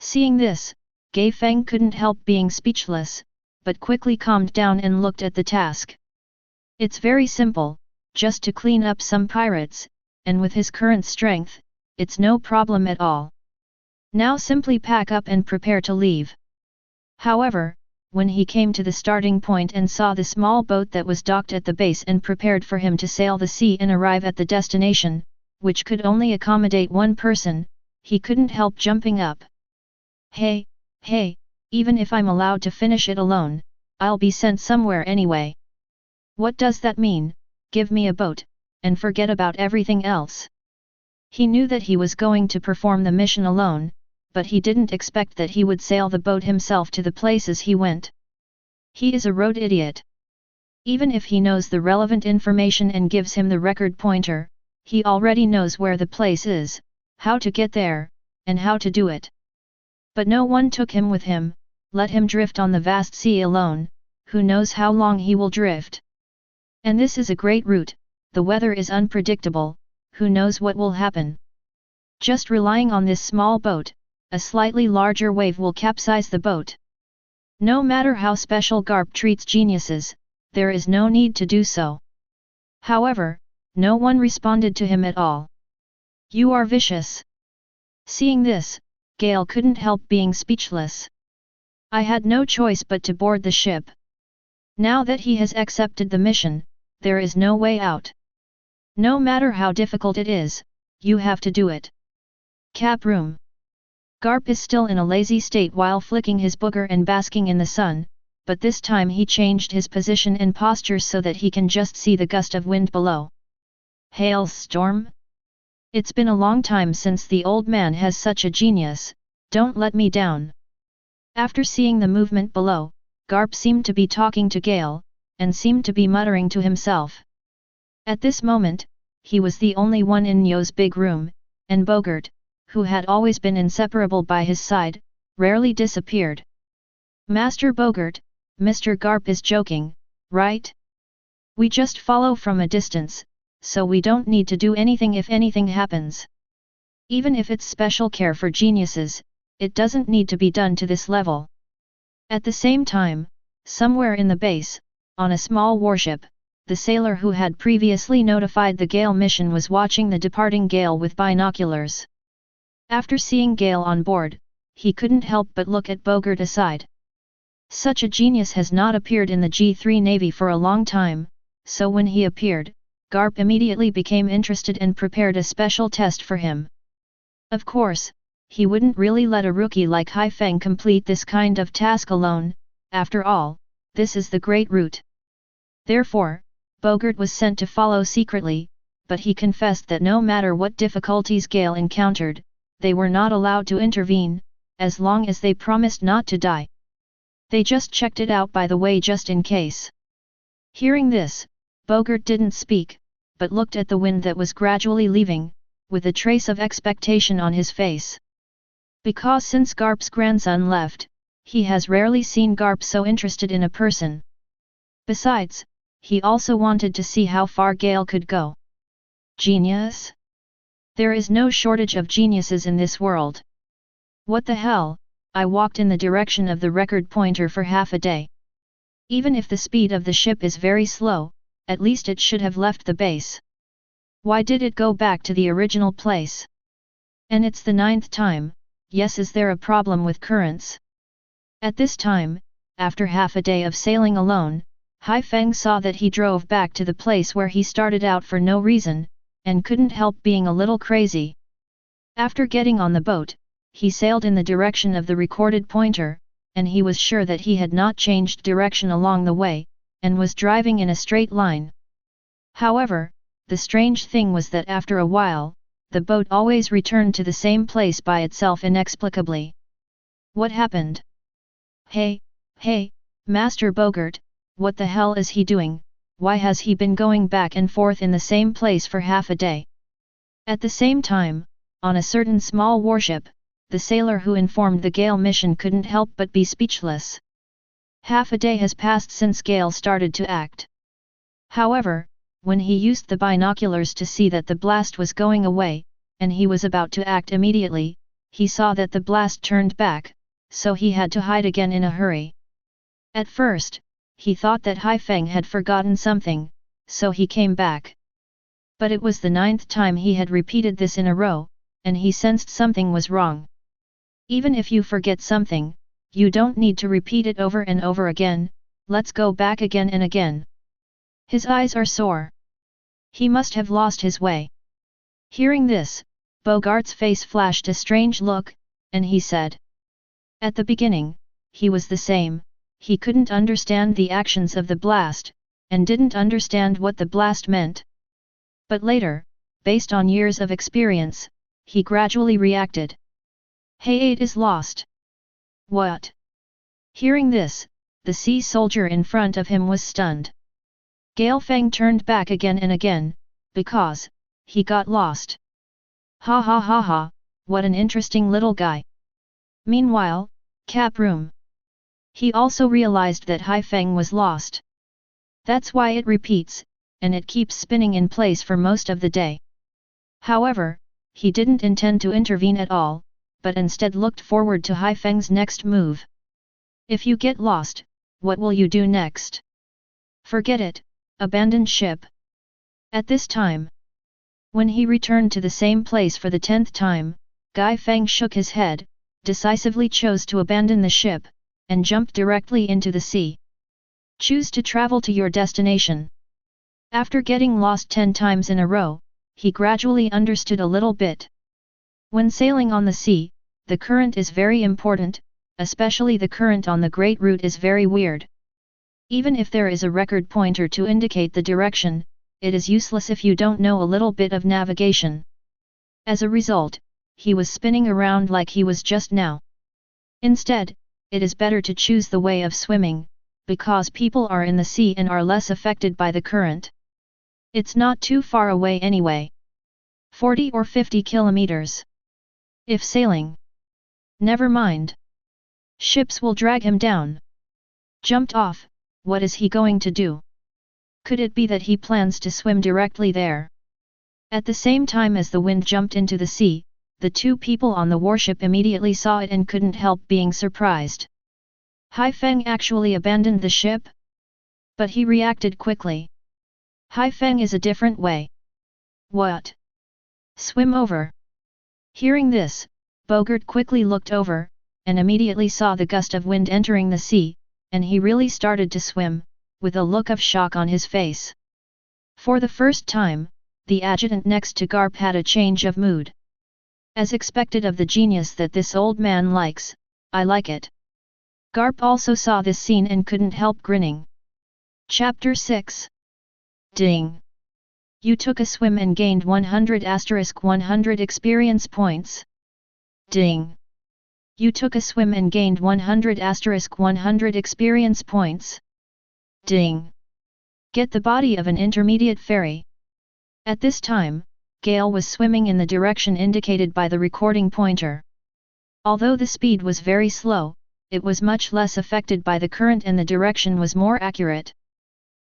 Seeing this, Gai Feng couldn't help being speechless, but quickly calmed down and looked at the task. It's very simple, just to clean up some pirates, and with his current strength, it's no problem at all. Now simply pack up and prepare to leave. However, when he came to the starting point and saw the small boat that was docked at the base and prepared for him to sail the sea and arrive at the destination, which could only accommodate one person, he couldn't help jumping up. Hey, even if I'm allowed to finish it alone, I'll be sent somewhere anyway. What does that mean? Give me a boat, and forget about everything else. He knew that he was going to perform the mission alone, but he didn't expect that he would sail the boat himself to the places he went. He is a road idiot. Even if he knows the relevant information and gives him the record pointer, he already knows where the place is, how to get there, and how to do it. But no one took him with him, let him drift on the vast sea alone, who knows how long he will drift. And this is a great route, the weather is unpredictable, who knows what will happen. Just relying on this small boat, a slightly larger wave will capsize the boat. No matter how special Garp treats geniuses, there is no need to do so. However, no one responded to him at all. You are vicious. Seeing this, Gale couldn't help being speechless. I had no choice but to board the ship. Now that he has accepted the mission, there is no way out. No matter how difficult it is, you have to do it. Cap room. Garp is still in a lazy state while flicking his booger and basking in the sun, but this time he changed his position and posture so that he can just see the gust of wind below. Hailstorm? It's been a long time since the old man has such a genius, don't let me down. After seeing the movement below, Garp seemed to be talking to Gale, and seemed to be muttering to himself. At this moment, he was the only one in Nyo's big room, and Bogart, who had always been inseparable by his side, rarely disappeared. Master Bogart, Mr. Garp is joking, right? We just follow from a distance, so we don't need to do anything if anything happens. Even if it's special care for geniuses, it doesn't need to be done to this level. At the same time, somewhere in the base, on a small warship, the sailor who had previously notified the Gale mission was watching the departing Gale with binoculars. After seeing Gale on board, he couldn't help but look at Bogart aside. Such a genius has not appeared in the G3 Navy for a long time, so when he appeared, Garp immediately became interested and prepared a special test for him. Of course, he wouldn't really let a rookie like Hai Feng complete this kind of task alone, after all, this is the Great Route. Therefore, Bogart was sent to follow secretly, but he confessed that no matter what difficulties Gale encountered, they were not allowed to intervene, as long as they promised not to die. They just checked it out by the way just in case. Hearing this, Bogart didn't speak, but looked at the wind that was gradually leaving, with a trace of expectation on his face. Because since Garp's grandson left, he has rarely seen Garp so interested in a person. Besides, he also wanted to see how far Gale could go. Genius? There is no shortage of geniuses in this world. What the hell, I walked in the direction of the record pointer for half a day. Even if the speed of the ship is very slow, at least it should have left the base. Why did it go back to the original place? And it's the 9th time, yes, is there a problem with currents? At this time, after half a day of sailing alone, Hai Feng saw that he drove back to the place where he started out for no reason, and couldn't help being a little crazy. After getting on the boat, he sailed in the direction of the recorded pointer, and he was sure that he had not changed direction along the way, and was driving in a straight line. However, the strange thing was that after a while, the boat always returned to the same place by itself inexplicably. What happened? Hey, Master Bogart, what the hell is he doing? Why has he been going back and forth in the same place for half a day? At the same time, on a certain small warship, the sailor who informed the Gale mission couldn't help but be speechless. Half a day has passed since Gale started to act. However, when he used the binoculars to see that the blast was going away, and he was about to act immediately, he saw that the blast turned back, so he had to hide again in a hurry. At first, he thought that Hai Feng had forgotten something, so he came back. But it was the 9th time he had repeated this in a row, and he sensed something was wrong. Even if you forget something, you don't need to repeat it over and over again, let's go back again and again. His eyes are sore. He must have lost his way. Hearing this, Bogart's face flashed a strange look, and he said. At the beginning, he was the same, he couldn't understand the actions of the blast, and didn't understand what the blast meant. But later, based on years of experience, he gradually reacted. Hey, 8 is lost. What? Hearing this, the sea soldier in front of him was stunned. Gale Feng turned back again and again, because he got lost. Ha ha ha ha, what an interesting little guy. Meanwhile, Cap Room. He also realized that Hai Feng was lost. That's why it repeats, and it keeps spinning in place for most of the day. However, he didn't intend to intervene at all, but instead looked forward to Hai Feng's next move. If you get lost, what will you do next? Forget it, abandon ship. At this time, when he returned to the same place for the 10th time, Gai Feng shook his head, decisively chose to abandon the ship, and jumped directly into the sea. Choose to travel to your destination. After getting lost 10 times in a row, he gradually understood a little bit. When sailing on the sea, the current is very important, especially the current on the Great Route is very weird. Even if there is a record pointer to indicate the direction, it is useless if you don't know a little bit of navigation. As a result, he was spinning around like he was just now. Instead, it is better to choose the way of swimming, because people are in the sea and are less affected by the current. It's not too far away anyway. 40 or 50 kilometers. If sailing, never mind. Ships will drag him down. Jumped off, what is he going to do? Could it be that he plans to swim directly there? At the same time as the wind jumped into the sea, the two people on the warship immediately saw it and couldn't help being surprised. Hai Feng actually abandoned the ship? But he reacted quickly. Haifeng is a different way. What? Swim over. Hearing this, Bogart quickly looked over, and immediately saw the gust of wind entering the sea, and he really started to swim, with a look of shock on his face. For the first time, the adjutant next to Garp had a change of mood. As expected of the genius that this old man likes, I like it. Garp also saw this scene and couldn't help grinning. Chapter 6. Ding! You took a swim and gained 100*100 experience points. Ding! You took a swim and gained 100*100 experience points. Ding! Get the body of an intermediate fairy. At this time, Gale was swimming in the direction indicated by the recording pointer. Although the speed was very slow, it was much less affected by the current and the direction was more accurate.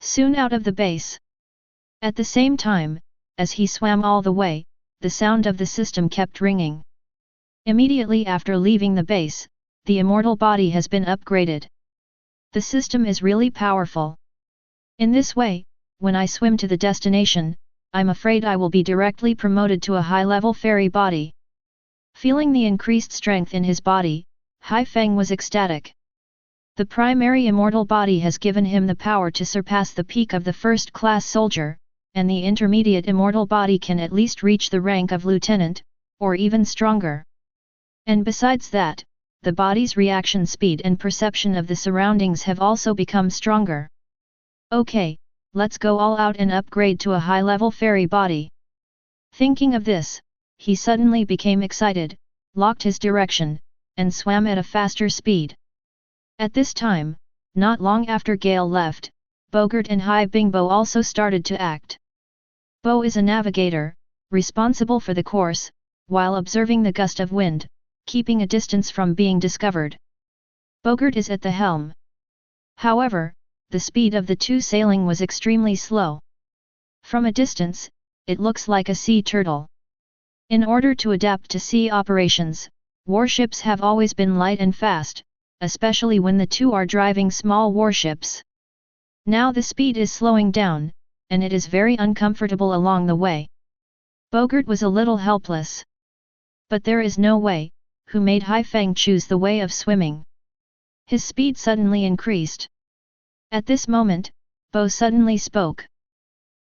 Soon out of the base. At the same time, as he swam all the way, the sound of the system kept ringing. Immediately after leaving the base, the immortal body has been upgraded. The system is really powerful. In this way, when I swim to the destination, I'm afraid I will be directly promoted to a high-level fairy body. Feeling the increased strength in his body, Haifeng was ecstatic. The primary immortal body has given him the power to surpass the peak of the first-class soldier, and the intermediate immortal body can at least reach the rank of lieutenant, or even stronger. And besides that, the body's reaction speed and perception of the surroundings have also become stronger. Okay, let's go all out and upgrade to a high-level fairy body. Thinking of this, he suddenly became excited, locked his direction, and swam at a faster speed. At this time, not long after Gale left, Bogart and Hai Bingbo also started to act. Bo is a navigator, responsible for the course, while observing the gust of wind, keeping a distance from being discovered. Bogart is at the helm. However, the speed of the two sailing was extremely slow. From a distance, it looks like a sea turtle. In order to adapt to sea operations, warships have always been light and fast, especially when the two are driving small warships. Now the speed is slowing down, and it is very uncomfortable along the way. Bogart was a little helpless. But there is no way, who made Haifeng choose the way of swimming. His speed suddenly increased. At this moment, Bo suddenly spoke.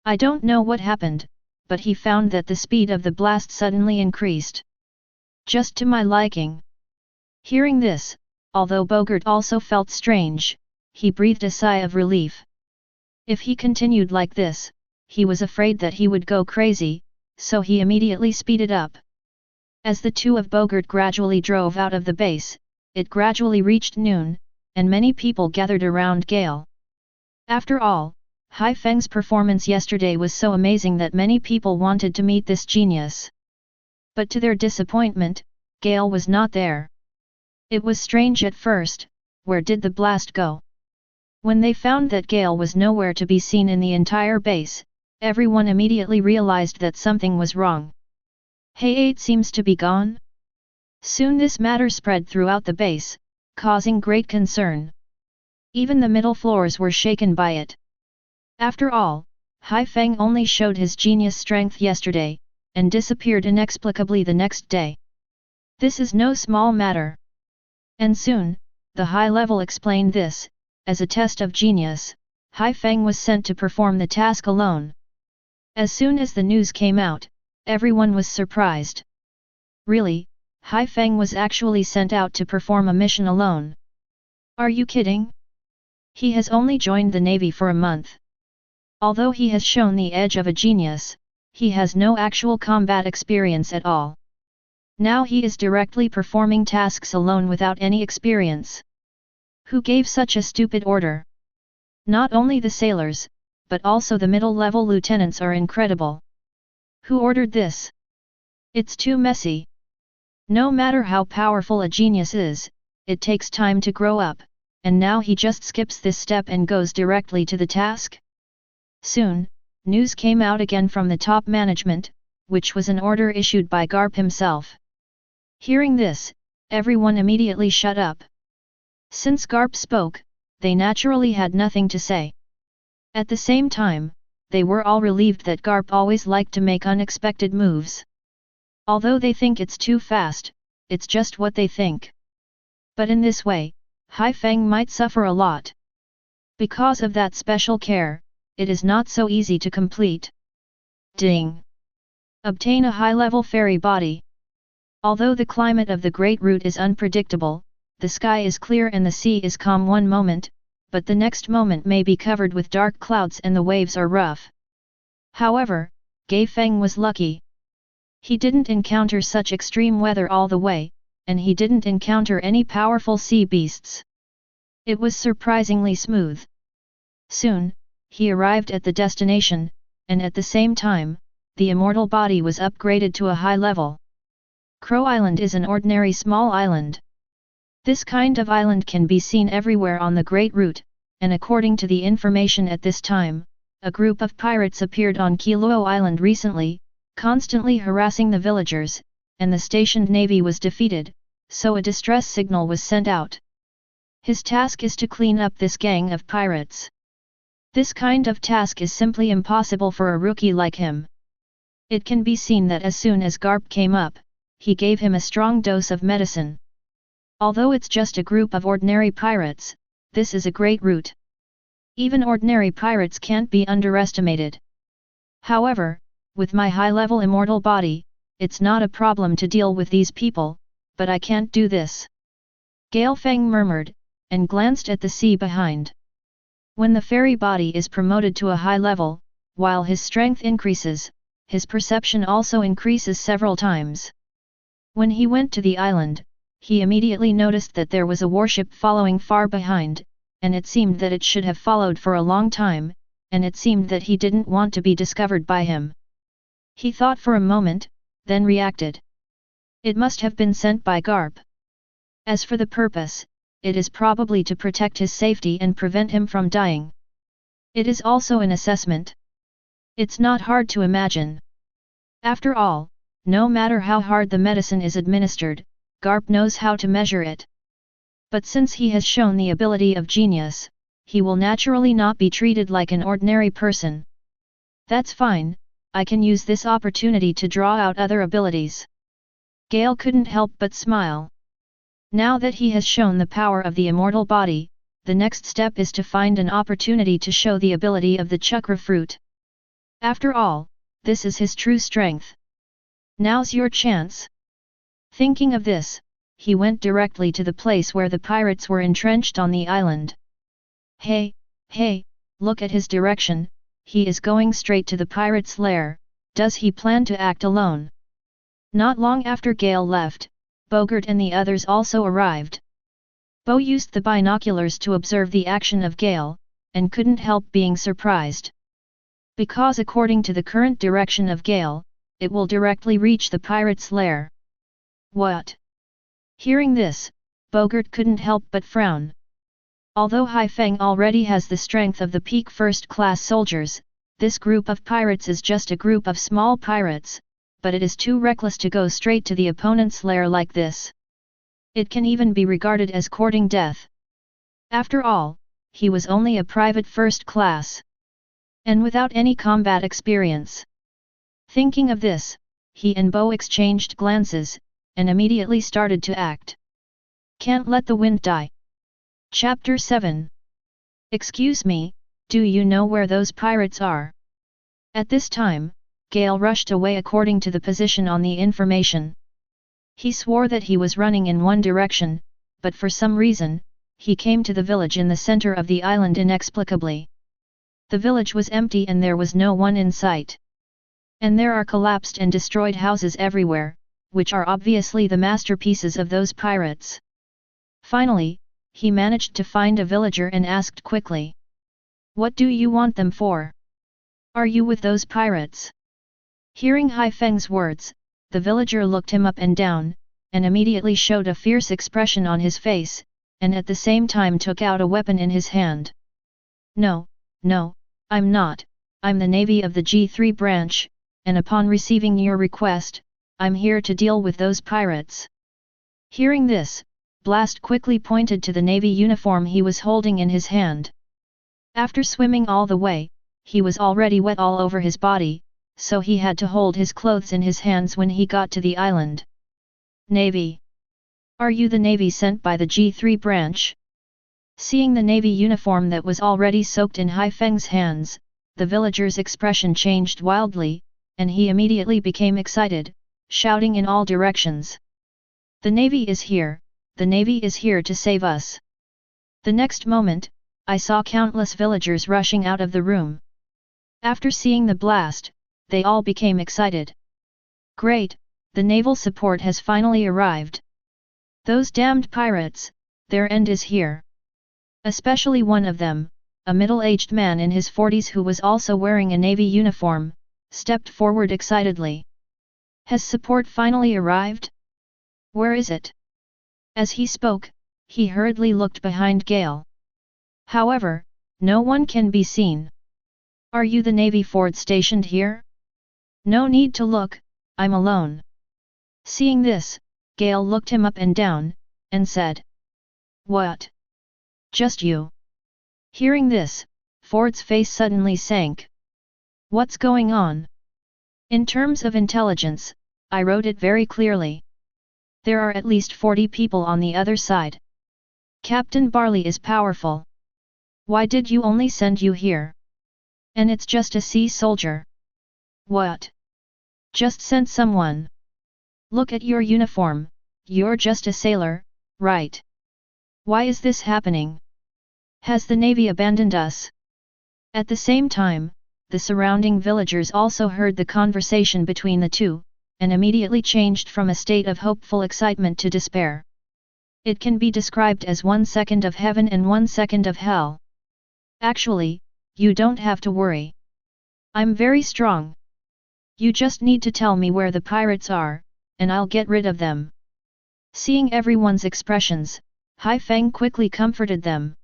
I don't know what happened, but he found that the speed of the blast suddenly increased. Just to my liking. Hearing this, although Bogart also felt strange, he breathed a sigh of relief. If he continued like this, he was afraid that he would go crazy, so he immediately speeded up. As the two of Bogart gradually drove out of the base, it gradually reached noon, and many people gathered around Gale. After all, Haifeng's performance yesterday was so amazing that many people wanted to meet this genius. But to their disappointment, Gale was not there. It was strange at first, where did the blast go? When they found that Gale was nowhere to be seen in the entire base, everyone immediately realized that something was wrong. Hey, it seems to be gone? Soon this matter spread throughout the base, causing great concern. Even the middle floors were shaken by it. After all, Haifeng only showed his genius strength yesterday, and disappeared inexplicably the next day. This is no small matter. And soon, the high level explained this, as a test of genius, Haifeng was sent to perform the task alone. As soon as the news came out, everyone was surprised. Really, Haifeng was actually sent out to perform a mission alone. Are you kidding? He has only joined the Navy for a month. Although he has shown the edge of a genius, he has no actual combat experience at all. Now he is directly performing tasks alone without any experience. Who gave such a stupid order? Not only the sailors, but also the middle-level lieutenants are incredible. Who ordered this? It's too messy. No matter how powerful a genius is, it takes time to grow up, and now he just skips this step and goes directly to the task? Soon, news came out again from the top management, which was an order issued by Garp himself. Hearing this, everyone immediately shut up. Since Garp spoke, they naturally had nothing to say. At the same time, they were all relieved that Garp always liked to make unexpected moves. Although they think it's too fast, it's just what they think. But in this way, Hai Feng might suffer a lot. Because of that special care, it is not so easy to complete. Ding! Obtain a high-level fairy body. Although the climate of the Great Route is unpredictable, the sky is clear and the sea is calm one moment, but the next moment may be covered with dark clouds and the waves are rough. However, Gai Feng was lucky. He didn't encounter such extreme weather all the way, and he didn't encounter any powerful sea beasts. It was surprisingly smooth. Soon, he arrived at the destination, and at the same time, the immortal body was upgraded to a high level. Crow Island is an ordinary small island. This kind of island can be seen everywhere on the Great Route, and according to the information at this time, a group of pirates appeared on Kilo Island recently, constantly harassing the villagers, and the stationed navy was defeated, so a distress signal was sent out. His task is to clean up this gang of pirates. This kind of task is simply impossible for a rookie like him. It can be seen that as soon as Garp came up, he gave him a strong dose of medicine. Although it's just a group of ordinary pirates, this is a great route. Even ordinary pirates can't be underestimated. However, with my high-level immortal body, it's not a problem to deal with these people, but I can't do this. Gai Feng murmured, and glanced at the sea behind. When the fairy body is promoted to a high level, while his strength increases, his perception also increases several times. When he went to the island, he immediately noticed that there was a warship following far behind, and it seemed that it should have followed for a long time, and it seemed that he didn't want to be discovered by him. He thought for a moment, then reacted. It must have been sent by Garp. As for the purpose, it is probably to protect his safety and prevent him from dying. It is also an assessment. It's not hard to imagine. After all, no matter how hard the medicine is administered, Garp knows how to measure it. But since he has shown the ability of genius, he will naturally not be treated like an ordinary person. That's fine, I can use this opportunity to draw out other abilities. Gale couldn't help but smile. Now that he has shown the power of the immortal body, the next step is to find an opportunity to show the ability of the chakra fruit. After all, this is his true strength. Now's your chance. Thinking of this, he went directly to the place where the pirates were entrenched on the island. Hey, look at his direction, he is going straight to the pirates' lair. Does he plan to act alone? Not long after Gale left, Bogart and the others also arrived. Bo used the binoculars to observe the action of Gale, and couldn't help being surprised. Because according to the current direction of Gale, it will directly reach the pirates' lair. What? Hearing this, Bogart couldn't help but frown. Although Hai Feng already has the strength of the peak first-class soldiers, this group of pirates is just a group of small pirates, but it is too reckless to go straight to the opponent's lair like this. It can even be regarded as courting death. After all, he was only a private first class. And without any combat experience. Thinking of this, he and Bo exchanged glances, and immediately started to act. Can't let the wind die. Chapter 7. Excuse me, do you know where those pirates are? At this time, Gale rushed away according to the position on the information. He swore that he was running in one direction, but for some reason, he came to the village in the center of the island inexplicably. The village was empty and there was no one in sight. And there are collapsed and destroyed houses everywhere, which are obviously the masterpieces of those pirates. Finally, he managed to find a villager and asked quickly. What do you want them for? Are you with those pirates? Hearing Hai Feng's words, the villager looked him up and down, and immediately showed a fierce expression on his face, and at the same time took out a weapon in his hand. No, I'm not, I'm the Navy of the G3 branch, and upon receiving your request, I'm here to deal with those pirates. Hearing this, Blast quickly pointed to the Navy uniform he was holding in his hand. After swimming all the way, he was already wet all over his body, so he had to hold his clothes in his hands when he got to the island. Navy. Are you the Navy sent by the G3 branch? Seeing the Navy uniform that was already soaked in Hai Feng's hands, the villager's expression changed wildly, and he immediately became excited, shouting in all directions. The Navy is here, the Navy is here to save us. The next moment, I saw countless villagers rushing out of the room. After seeing the blast, they all became excited. Great, the naval support has finally arrived. Those damned pirates, their end is here. Especially one of them, a middle-aged man in his 40s who was also wearing a Navy uniform, stepped forward excitedly. Has support finally arrived? Where is it? As he spoke, he hurriedly looked behind Gale. However, no one can be seen. Are you the Navy Ford stationed here? No need to look, I'm alone. Seeing this, Gale looked him up and down, and said. What? Just you? Hearing this, Ford's face suddenly sank. What's going on? In terms of intelligence, I wrote it very clearly. There are at least 40 people on the other side. Captain Barley is powerful. Why did you only send you here? And it's just a sea soldier. What? Just sent someone. Look at your uniform, you're just a sailor, right? Why is this happening? Has the Navy abandoned us? At the same time, the surrounding villagers also heard the conversation between the two, and immediately changed from a state of hopeful excitement to despair. It can be described as 1 second of heaven and 1 second of hell. Actually, you don't have to worry. I'm very strong. You just need to tell me where the pirates are, and I'll get rid of them. Seeing everyone's expressions, Hai Feng quickly comforted them.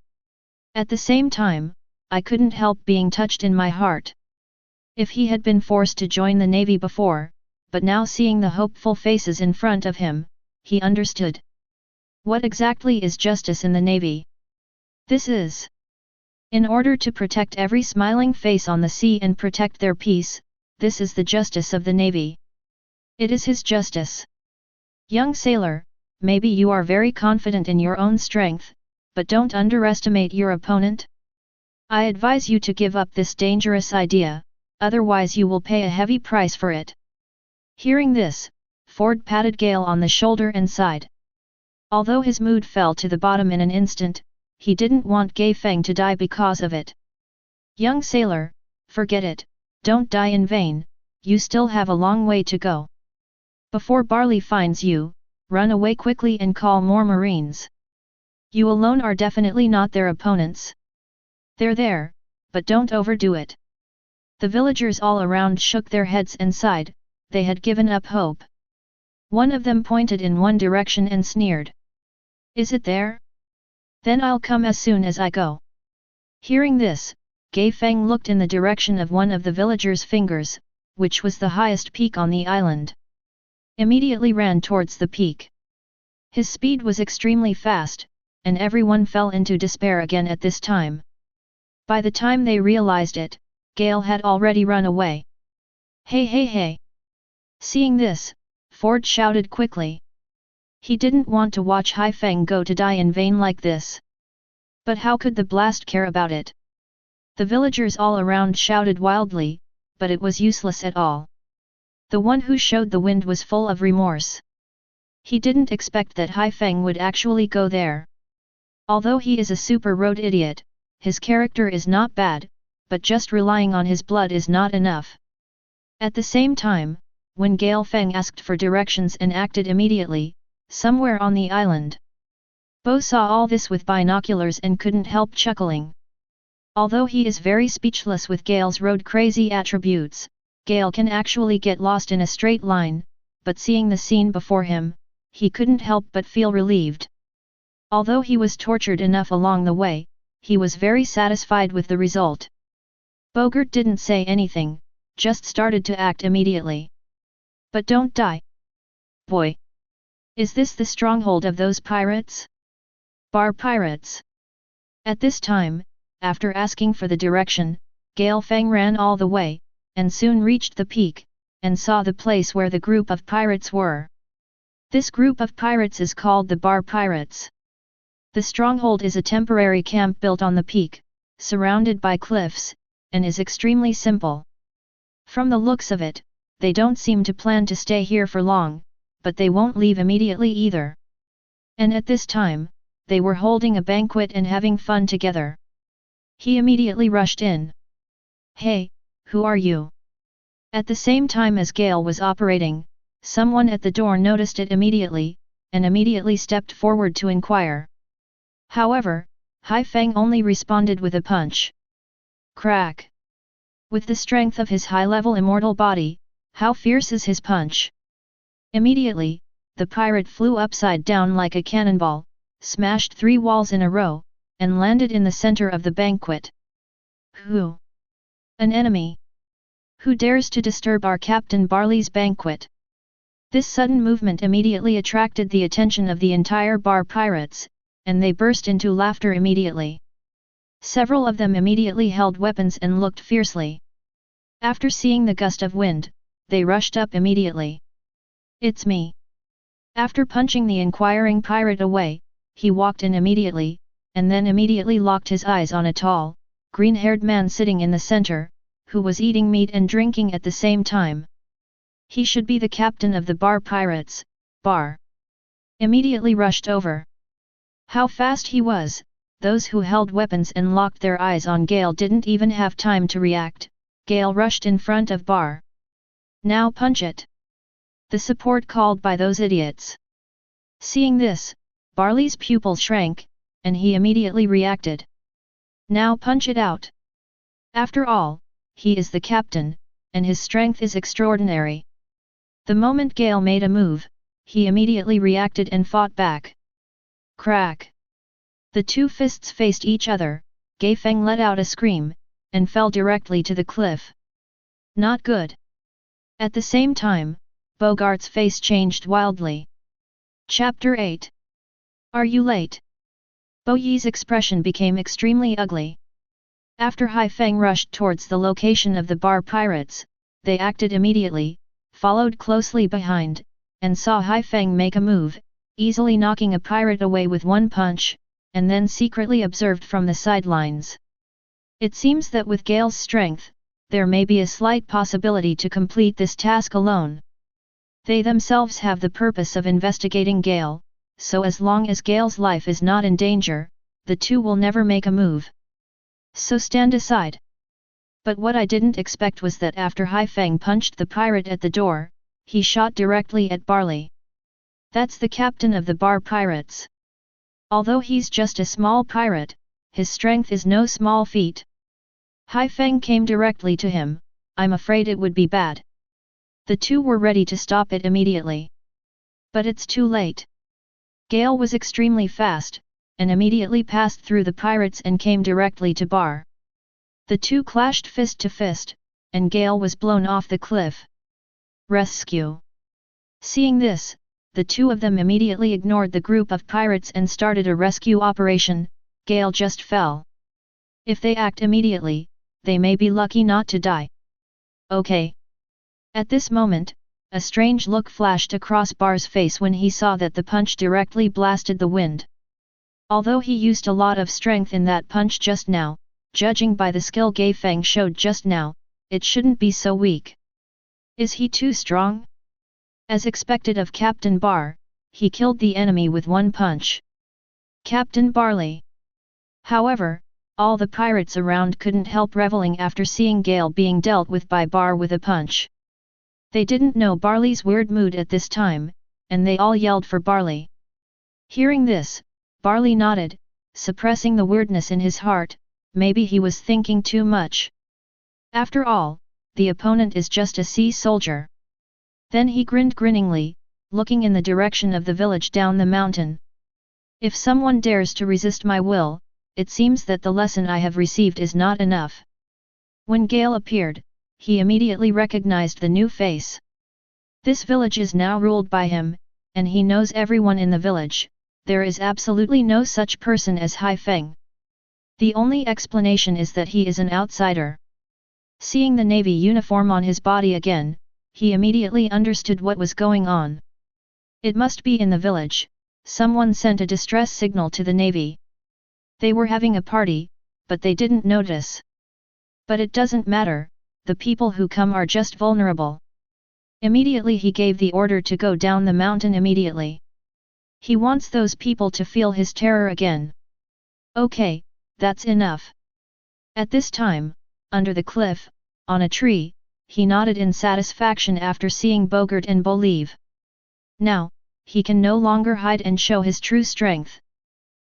At the same time, I couldn't help being touched in my heart. If he had been forced to join the Navy before, but now seeing the hopeful faces in front of him, he understood. What exactly is justice in the Navy? This is. In order to protect every smiling face on the sea and protect their peace, this is the justice of the Navy. It is his justice. Young sailor, maybe you are very confident in your own strength, but don't underestimate your opponent. I advise you to give up this dangerous idea, otherwise you will pay a heavy price for it. Hearing this, Ford patted Gale on the shoulder and sighed. Although his mood fell to the bottom in an instant, he didn't want Gai Feng to die because of it. Young sailor, forget it, don't die in vain, you still have a long way to go. Before Barley finds you, run away quickly and call more Marines. You alone are definitely not their opponents. They're there, but don't overdo it. The villagers all around shook their heads and sighed, they had given up hope. One of them pointed in one direction and sneered. Is it there? Then I'll come as soon as I go. Hearing this, Gai Feng looked in the direction of one of the villagers' fingers, which was the highest peak on the island. Immediately ran towards the peak. His speed was extremely fast, and everyone fell into despair again at this time. By the time they realized it, Gale had already run away. Hey hey hey! Seeing this, Ford shouted quickly. He didn't want to watch Hai Feng go to die in vain like this. But how could the blast care about it? The villagers all around shouted wildly, but it was useless at all. The one who showed the wind was full of remorse. He didn't expect that Hai Feng would actually go there. Although he is a super road idiot, his character is not bad, but just relying on his blood is not enough. At the same time, when Gai Feng asked for directions and acted immediately, somewhere on the island. Bo saw all this with binoculars and couldn't help chuckling. Although he is very speechless with Gale's road crazy attributes, Gale can actually get lost in a straight line, but seeing the scene before him, he couldn't help but feel relieved. Although he was tortured enough along the way, he was very satisfied with the result. Bogart didn't say anything, just started to act immediately. But don't die. Boy! Is this the stronghold of those pirates? Bar pirates. At this time, after asking for the direction, Gale Feng ran all the way, and soon reached the peak, and saw the place where the group of pirates were. This group of pirates is called the Bar Pirates. The stronghold is a temporary camp built on the peak, surrounded by cliffs, and is extremely simple. From the looks of it, they don't seem to plan to stay here for long, but they won't leave immediately either. And at this time, they were holding a banquet and having fun together. He immediately rushed in. "Hey, who are you?" At the same time as Gale was operating, someone at the door noticed it immediately, and immediately stepped forward to inquire. However, Hai Feng only responded with a punch. Crack! With the strength of his high-level immortal body, how fierce is his punch! Immediately, the pirate flew upside down like a cannonball, smashed 3 walls in a row, and landed in the center of the banquet. Who? An enemy? Who dares to disturb our Captain Barley's banquet? This sudden movement immediately attracted the attention of the entire Bar Pirates, and they burst into laughter immediately. Several of them immediately held weapons and looked fiercely. After seeing the gust of wind, they rushed up immediately. "It's me." After punching the inquiring pirate away, he walked in immediately, and then immediately locked his eyes on a tall, green-haired man sitting in the center, who was eating meat and drinking at the same time. He should be the captain of the Bar Pirates. Bar immediately rushed over. How fast he was! Those who held weapons and locked their eyes on Gale didn't even have time to react. Gale rushed in front of Bar. "Now punch it!" The support called by those idiots. Seeing this, Barley's pupils shrank, and he immediately reacted. "Now punch it out!" After all, he is the captain, and his strength is extraordinary. The moment Gale made a move, he immediately reacted and fought back. Crack! The 2 fists faced each other. Gai Feng let out a scream, and fell directly to the cliff. Not good. At the same time, Bogart's face changed wildly. Chapter 8. Are you late? Bo Yi's expression became extremely ugly. After Hai Feng rushed towards the location of the Bar Pirates, they acted immediately, followed closely behind, and saw Hai Feng make a move, easily knocking a pirate away with 1 punch, and then secretly observed from the sidelines. It seems that with Gale's strength, there may be a slight possibility to complete this task alone. They themselves have the purpose of investigating Gale, so as long as Gale's life is not in danger, the 2 will never make a move. So stand aside. But what I didn't expect was that after Hai Feng punched the pirate at the door, he shot directly at Barley. That's the captain of the Bar Pirates. Although he's just a small pirate, his strength is no small feat. Hai Feng came directly to him. I'm afraid it would be bad. The 2 were ready to stop it immediately. But it's too late. Gale was extremely fast, and immediately passed through the pirates and came directly to Bar. The 2 clashed fist to fist, and Gale was blown off the cliff. Rescue! Seeing this, the 2 of them immediately ignored the group of pirates and started a rescue operation. Gale just fell. If they act immediately, they may be lucky not to die. Okay. At this moment, a strange look flashed across Bar's face when he saw that the punch directly blasted the wind. Although he used a lot of strength in that punch just now, judging by the skill Gai Feng showed just now, it shouldn't be so weak. Is he too strong? As expected of Captain Bar, he killed the enemy with 1 punch. Captain Barley. However, all the pirates around couldn't help reveling after seeing Gale being dealt with by Bar with a punch. They didn't know Barley's weird mood at this time, and they all yelled for Barley. Hearing this, Barley nodded, suppressing the weirdness in his heart. Maybe he was thinking too much. After all, the opponent is just a sea soldier. Then he grinned grinningly, looking in the direction of the village down the mountain. If someone dares to resist my will, it seems that the lesson I have received is not enough. When Gale appeared, he immediately recognized the new face. This village is now ruled by him, and he knows everyone in the village. There is absolutely no such person as Hai Feng. The only explanation is that he is an outsider. Seeing the Navy uniform on his body again, he immediately understood what was going on. It must be in the village. Someone sent a distress signal to the Navy. They were having a party, but they didn't notice. But it doesn't matter, the people who come are just vulnerable. Immediately he gave the order to go down the mountain immediately. He wants those people to feel his terror again. Okay, that's enough. At this time, under the cliff, on a tree, he nodded in satisfaction after seeing Bogart and Bo leave. Now, he can no longer hide and show his true strength.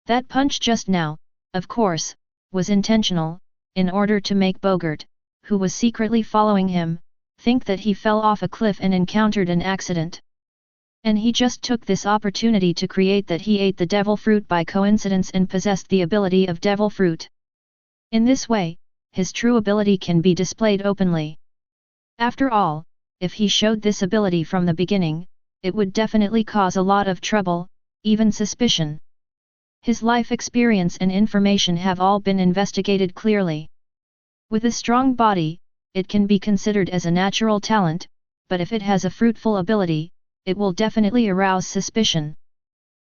That punch just now, of course, was intentional, in order to make Bogart, who was secretly following him, think that he fell off a cliff and encountered an accident. And he just took this opportunity to create that he ate the devil fruit by coincidence and possessed the ability of devil fruit. In this way, his true ability can be displayed openly. After all, if he showed this ability from the beginning, it would definitely cause a lot of trouble, even suspicion. His life experience and information have all been investigated clearly. With a strong body, it can be considered as a natural talent, but if it has a fruitful ability, it will definitely arouse suspicion.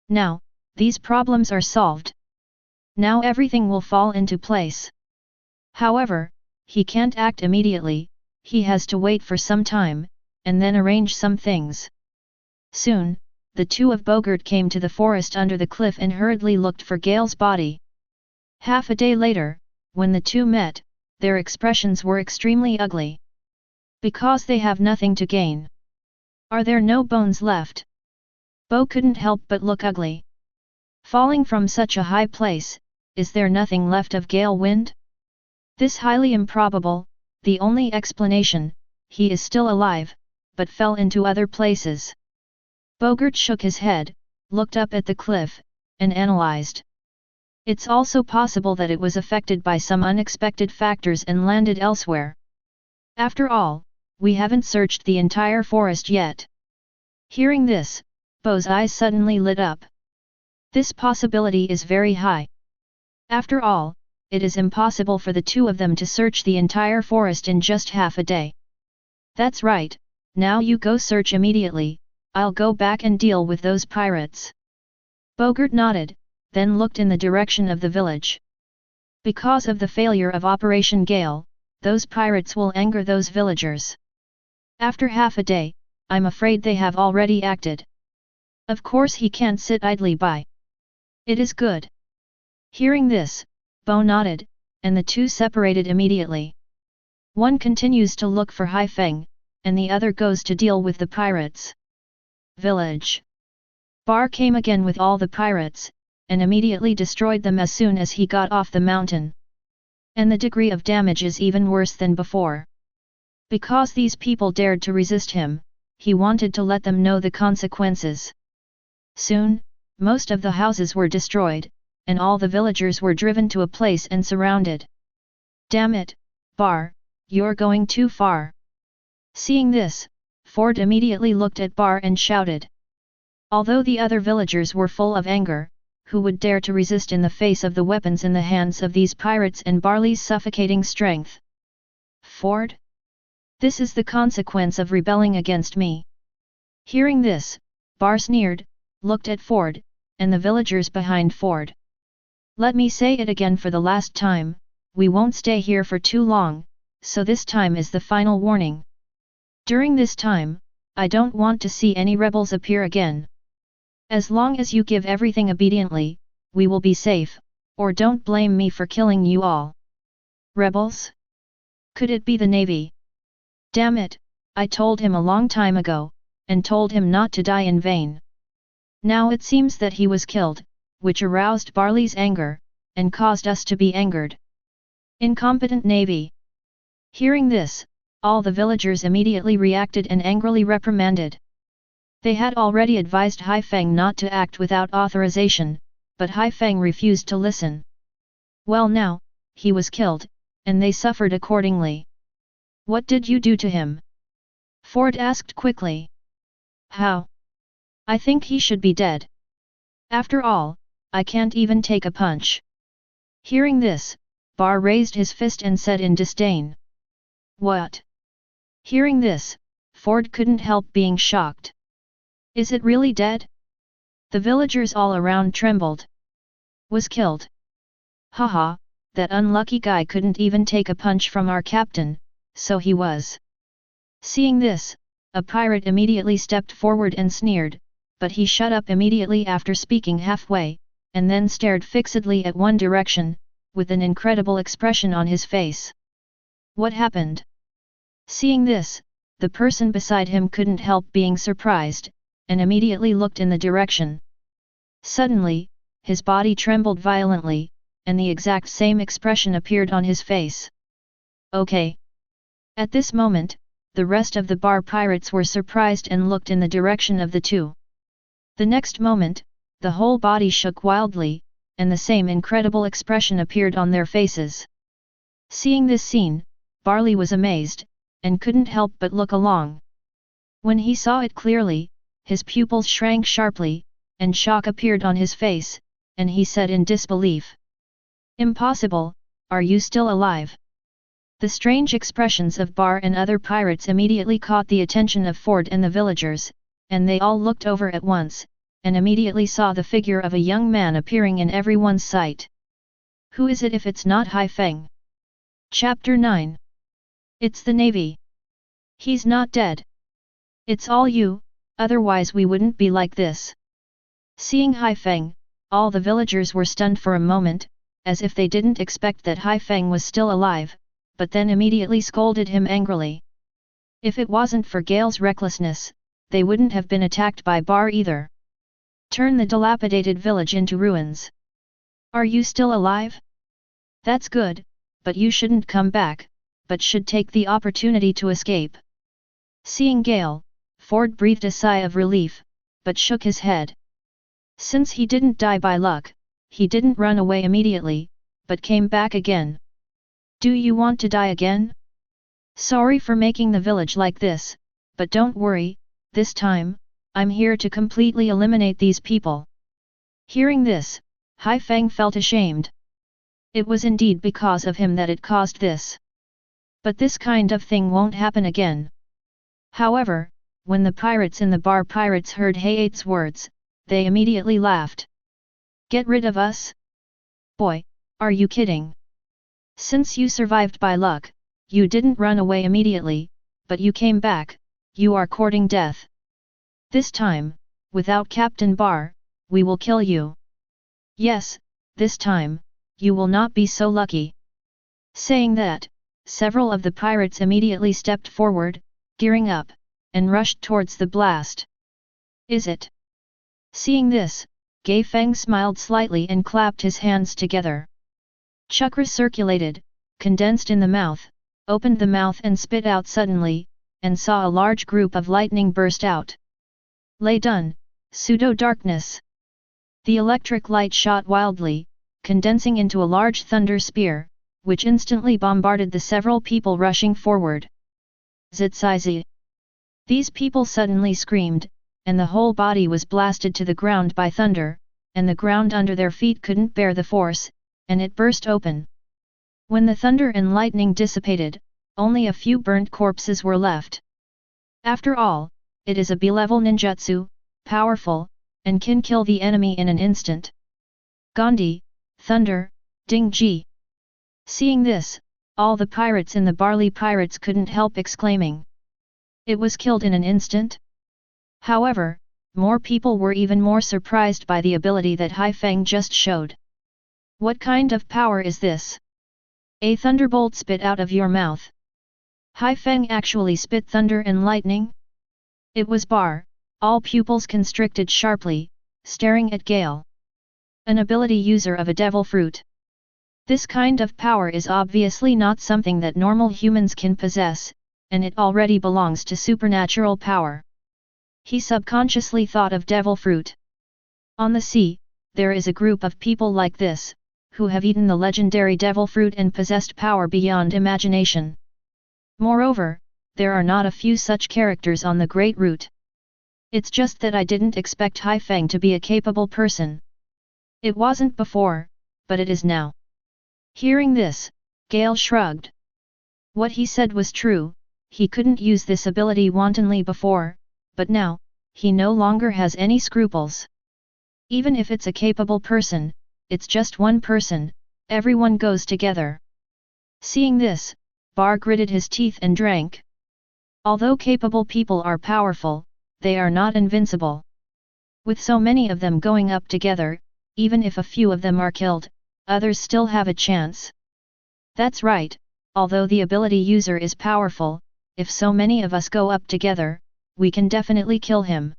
Now, these problems are solved. Now everything will fall into place. However, he can't act immediately, he has to wait for some time, and then arrange some things. Soon, the two of Bogart came to the forest under the cliff and hurriedly looked for Gale's body. Half a day later, when the two met, their expressions were extremely ugly. Because they have nothing to gain. Are there no bones left? Bo couldn't help but look ugly. Falling from such a high place, is there nothing left of Gale Wind? This highly improbable, the only explanation, he is still alive, but fell into other places. Bogart shook his head, looked up at the cliff, and analyzed. It's also possible that it was affected by some unexpected factors and landed elsewhere. After all, we haven't searched the entire forest yet. Hearing this, Bo's eyes suddenly lit up. This possibility is very high. After all, it is impossible for the two of them to search the entire forest in just half a day. That's right, now you go search immediately, I'll go back and deal with those pirates. Bogart nodded, then looked in the direction of the village. Because of the failure of Operation Gale, those pirates will anger those villagers. After half a day, I'm afraid they have already acted. Of course he can't sit idly by. It is good. Hearing this, Bo nodded, and the two separated immediately. One continues to look for Hai Feng, and the other goes to deal with the pirates. Village. Bar came again with all the pirates, and immediately destroyed them as soon as he got off the mountain. And the degree of damage is even worse than before. Because these people dared to resist him, he wanted to let them know the consequences. Soon, most of the houses were destroyed, and all the villagers were driven to a place and surrounded. Damn it, Bar, you're going too far. Seeing this, Ford immediately looked at Bar and shouted. Although the other villagers were full of anger, who would dare to resist in the face of the weapons in the hands of these pirates and Barley's suffocating strength? Ford? This is the consequence of rebelling against me. Hearing this, Bar sneered, looked at Ford, and the villagers behind Ford. Let me say it again for the last time, we won't stay here for too long, so this time is the final warning. During this time, I don't want to see any rebels appear again. As long as you give everything obediently, we will be safe, or don't blame me for killing you all. Rebels? Could it be the Navy? Damn it, I told him a long time ago, and told him not to die in vain. Now it seems that he was killed, which aroused Barley's anger, and caused us to be angered. Incompetent Navy. Hearing this, all the villagers immediately reacted and angrily reprimanded. They had already advised Hai Feng not to act without authorization, but Hai Feng refused to listen. Well now, he was killed, and they suffered accordingly. What did you do to him? Ford asked quickly. How? I think he should be dead. After all, I can't even take a punch. Hearing this, Bar raised his fist and said in disdain. What? Hearing this, Ford couldn't help being shocked. Is it really dead? The villagers all around trembled. Was killed. Haha, that unlucky guy couldn't even take a punch from our captain, so he was. Seeing this, a pirate immediately stepped forward and sneered, but he shut up immediately after speaking halfway, and then stared fixedly at one direction, with an incredible expression on his face. What happened? Seeing this, the person beside him couldn't help being surprised, and immediately looked in the direction. Suddenly, his body trembled violently, and the exact same expression appeared on his face. Okay. At this moment, the rest of the bar pirates were surprised and looked in the direction of the two. The next moment, the whole body shook wildly, and the same incredible expression appeared on their faces. Seeing this scene, Barley was amazed, and couldn't help but look along. When he saw it clearly, his pupils shrank sharply, and shock appeared on his face, and he said in disbelief. Impossible, are you still alive? The strange expressions of Bar and other pirates immediately caught the attention of Ford and the villagers, and they all looked over at once, and immediately saw the figure of a young man appearing in everyone's sight. Who is it if it's not Hai Feng? Chapter 9. It's the Navy. He's not dead. It's all you, otherwise we wouldn't be like this. Seeing Hai Feng, all the villagers were stunned for a moment, as if they didn't expect that Hai Feng was still alive, but then immediately scolded him angrily. If it wasn't for Gale's recklessness, they wouldn't have been attacked by Bar either. Turn the dilapidated village into ruins. Are you still alive? That's good, but you shouldn't come back, but should take the opportunity to escape. Seeing Gale, Ford breathed a sigh of relief, but shook his head. Since he didn't die by luck, he didn't run away immediately, but came back again. Do you want to die again? Sorry for making the village like this, but don't worry, this time, I'm here to completely eliminate these people. Hearing this, Hai Feng felt ashamed. It was indeed because of him that it caused this. But this kind of thing won't happen again. However, when the pirates in the bar pirates heard Hai-Eight's words, they immediately laughed. Get rid of us? Boy, are you kidding? Since you survived by luck, you didn't run away immediately, but you came back, you are courting death. This time, without Captain Bar, we will kill you. Yes, this time, you will not be so lucky. Saying that, several of the pirates immediately stepped forward, gearing up, and rushed towards the blast. Is it? Seeing this, Gai Feng smiled slightly and clapped his hands together. Chakra circulated, condensed in the mouth, opened the mouth and spit out suddenly, and saw a large group of lightning burst out. Lay done, pseudo-darkness. The electric light shot wildly, condensing into a large thunder spear, which instantly bombarded the several people rushing forward. Zitsizi. These people suddenly screamed, and the whole body was blasted to the ground by thunder, and the ground under their feet couldn't bear the force, and it burst open. When the thunder and lightning dissipated, only a few burnt corpses were left. After all, it is a B-level ninjutsu, powerful, and can kill the enemy in an instant. Gandhi, thunder, Ding-ji. Seeing this, all the pirates in the Barley Pirates couldn't help exclaiming. It was killed in an instant? However, more people were even more surprised by the ability that Hai Feng just showed. What kind of power is this? A thunderbolt spit out of your mouth. Hai Feng actually spit thunder and lightning? It was Bar, all pupils constricted sharply, staring at Gale. An ability user of a devil fruit. This kind of power is obviously not something that normal humans can possess, and it already belongs to supernatural power. He subconsciously thought of devil fruit. On the sea, there is a group of people like this, who have eaten the legendary devil fruit and possessed power beyond imagination. Moreover, there are not a few such characters on the Great Route. It's just that I didn't expect Hai Feng to be a capable person. It wasn't before, but it is now. Hearing this, Gale shrugged. What he said was true, he couldn't use this ability wantonly before, but now, he no longer has any scruples. Even if it's a capable person, it's just one person, everyone goes together. Seeing this, Bar gritted his teeth and drank. Although capable people are powerful, they are not invincible. With so many of them going up together, even if a few of them are killed, others still have a chance. That's right, although the ability user is powerful, if so many of us go up together, we can definitely kill him.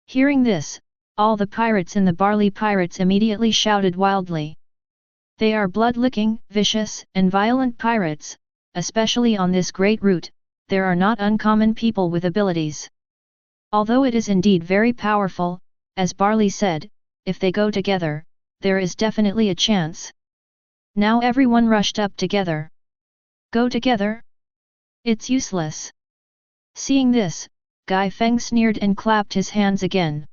Hearing this, all the pirates in the Barley Pirates immediately shouted wildly. They are blood-licking, vicious, and violent pirates, especially on this great route, there are not uncommon people with abilities. Although it is indeed very powerful, as Barley said, if they go together, there is definitely a chance. Now everyone rushed up together. Go together? It's useless. Seeing this, Gai Feng sneered and clapped his hands again.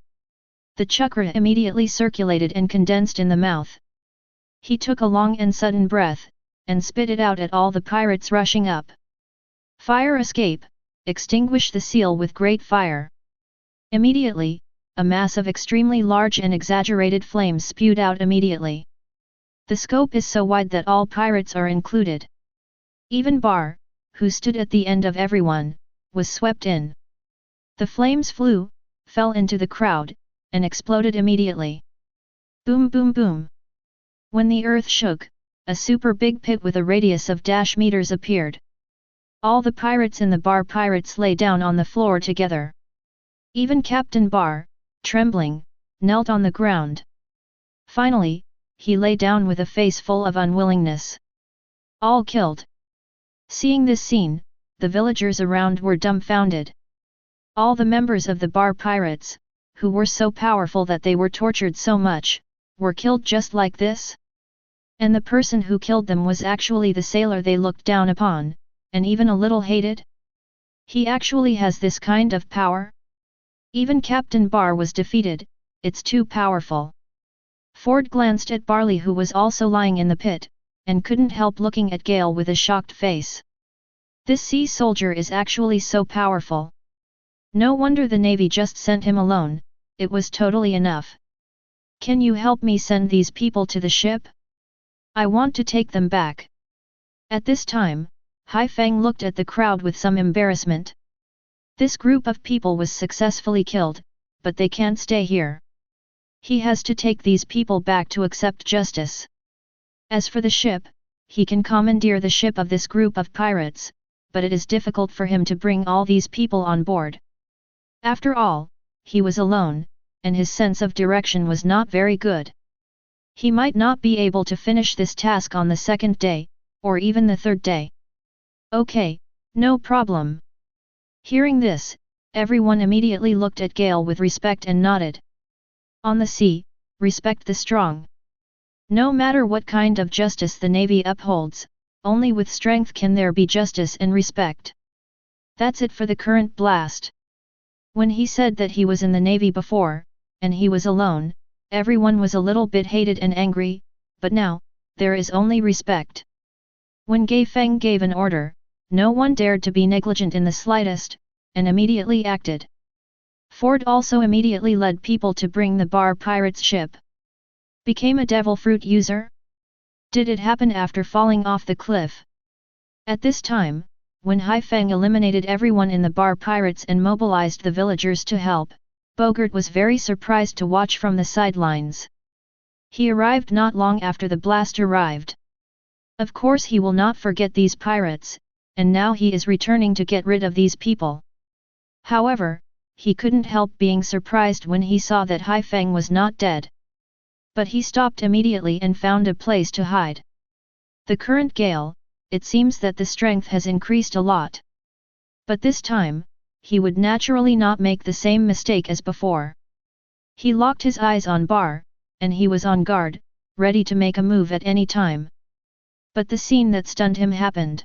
The chakra immediately circulated and condensed in the mouth. He took a long and sudden breath, and spit it out at all the pirates rushing up. Fire escape, extinguish the seal with great fire. Immediately, a mass of extremely large and exaggerated flames spewed out immediately. The scope is so wide that all pirates are included. Even Bar, who stood at the end of everyone, was swept in. The flames flew, fell into the crowd, and exploded immediately. Boom boom boom. When the earth shook, a super big pit with a radius of -meters appeared. All the pirates in the Bar Pirates lay down on the floor together. Even Captain Bar, trembling, knelt on the ground. Finally, he lay down with a face full of unwillingness. All killed. Seeing this scene, the villagers around were dumbfounded. All the members of the Bar Pirates, who were so powerful that they were tortured so much, were killed just like this? And the person who killed them was actually the sailor they looked down upon, and even a little hated? He actually has this kind of power? Even Captain Bar was defeated, it's too powerful. Ford glanced at Barley who was also lying in the pit, and couldn't help looking at Gale with a shocked face. This sea soldier is actually so powerful. No wonder the Navy just sent him alone, it was totally enough. Can you help me send these people to the ship? I want to take them back. At this time, Hai Feng looked at the crowd with some embarrassment. This group of people was successfully killed, but they can't stay here. He has to take these people back to accept justice. As for the ship, he can commandeer the ship of this group of pirates, but it is difficult for him to bring all these people on board. After all, he was alone, and his sense of direction was not very good. He might not be able to finish this task on the second day, or even the third day. Okay, no problem. Hearing this, everyone immediately looked at Gale with respect and nodded. On the sea, respect the strong. No matter what kind of justice the Navy upholds, only with strength can there be justice and respect. That's it for the current blast. When he said that he was in the Navy before, and he was alone, everyone was a little bit hated and angry, but now, there is only respect. When Gai Feng gave an order, no one dared to be negligent in the slightest, and immediately acted. Ford also immediately led people to bring the Bar Pirates ship. Became a devil fruit user? Did it happen after falling off the cliff? At this time, when Hai Feng eliminated everyone in the Bar Pirates and mobilized the villagers to help, Bogart was very surprised to watch from the sidelines. He arrived not long after the blast arrived. Of course he will not forget these pirates, and now he is returning to get rid of these people. However, he couldn't help being surprised when he saw that Hai Feng was not dead. But he stopped immediately and found a place to hide. The current gale, it seems that the strength has increased a lot. But this time, he would naturally not make the same mistake as before. He locked his eyes on Bar, and he was on guard, ready to make a move at any time. But the scene that stunned him happened.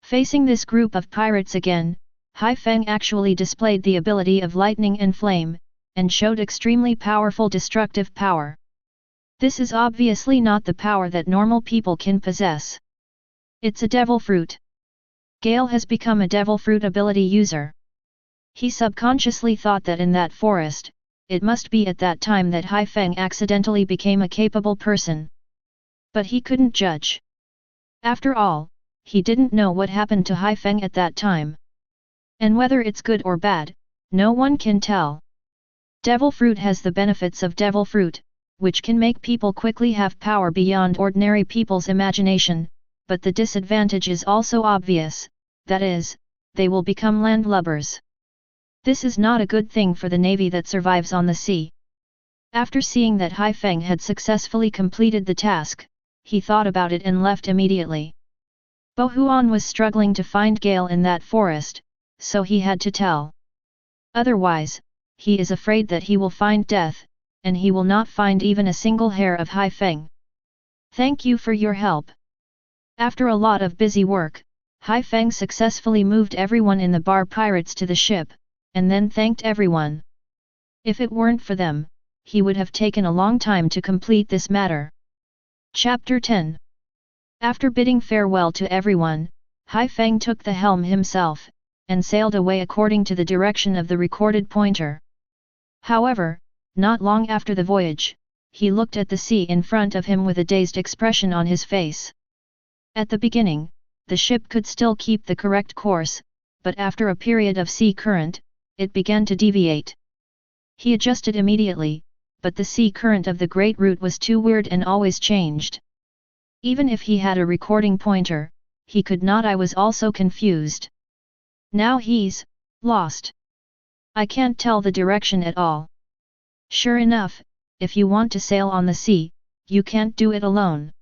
Facing this group of pirates again, Hai Feng actually displayed the ability of lightning and flame, and showed extremely powerful destructive power. This is obviously not the power that normal people can possess. It's a devil fruit. Gale has become a devil fruit ability user. He subconsciously thought that in that forest, it must be at that time that Hai Feng accidentally became a capable person. But he couldn't judge. After all, he didn't know what happened to Hai Feng at that time. And whether it's good or bad, no one can tell. Devil fruit has the benefits of devil fruit, which can make people quickly have power beyond ordinary people's imagination, but the disadvantage is also obvious, that is, they will become landlubbers. This is not a good thing for the navy that survives on the sea. After seeing that Hai Feng had successfully completed the task, he thought about it and left immediately. Bo Huan was struggling to find Gale in that forest, so he had to tell. Otherwise, he is afraid that he will find death, and he will not find even a single hair of Hai Feng. Thank you for your help. After a lot of busy work, Hai Feng successfully moved everyone in the bar pirates to the ship, and then thanked everyone. If it weren't for them, he would have taken a long time to complete this matter. Chapter 10. After bidding farewell to everyone, Hai Feng took the helm himself, and sailed away according to the direction of the recorded pointer. However, not long after the voyage, he looked at the sea in front of him with a dazed expression on his face. At the beginning, the ship could still keep the correct course, but after a period of sea current, it began to deviate. He adjusted immediately, but the sea current of the Great Route was too weird and always changed. Even if he had a recording pointer, he could not. I was also confused. Now he's lost. I can't tell the direction at all. Sure enough, if you want to sail on the sea, you can't do it alone.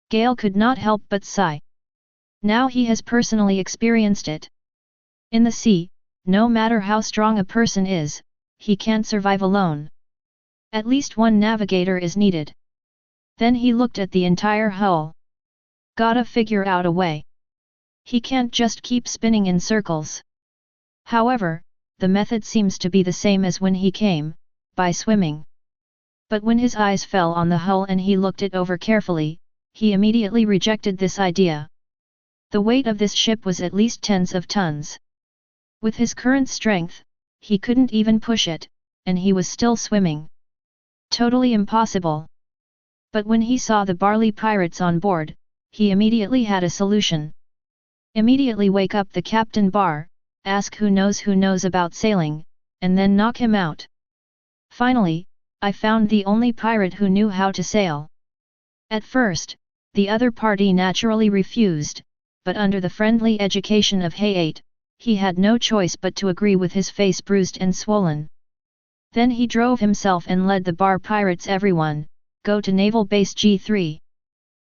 Gale could not help but sigh. Now he has personally experienced it. In the sea, no matter how strong a person is, he can't survive alone. At least one navigator is needed. Then he looked at the entire hull. Gotta figure out a way. He can't just keep spinning in circles. However, the method seems to be the same as when he came, by swimming. But when his eyes fell on the hull and he looked it over carefully, he immediately rejected this idea. The weight of this ship was at least tens of tons. With his current strength, he couldn't even push it, and he was still swimming. Totally impossible. But when he saw the Barley Pirates on board, he immediately had a solution. Immediately wake up the Captain Bar, ask who knows about sailing, and then knock him out. Finally, I found the only pirate who knew how to sail. At first, the other party naturally refused, but under the friendly education of Hay-8, he had no choice but to agree with his face bruised and swollen. Then he drove himself and led the bar pirates. Everyone, go to Naval Base G3.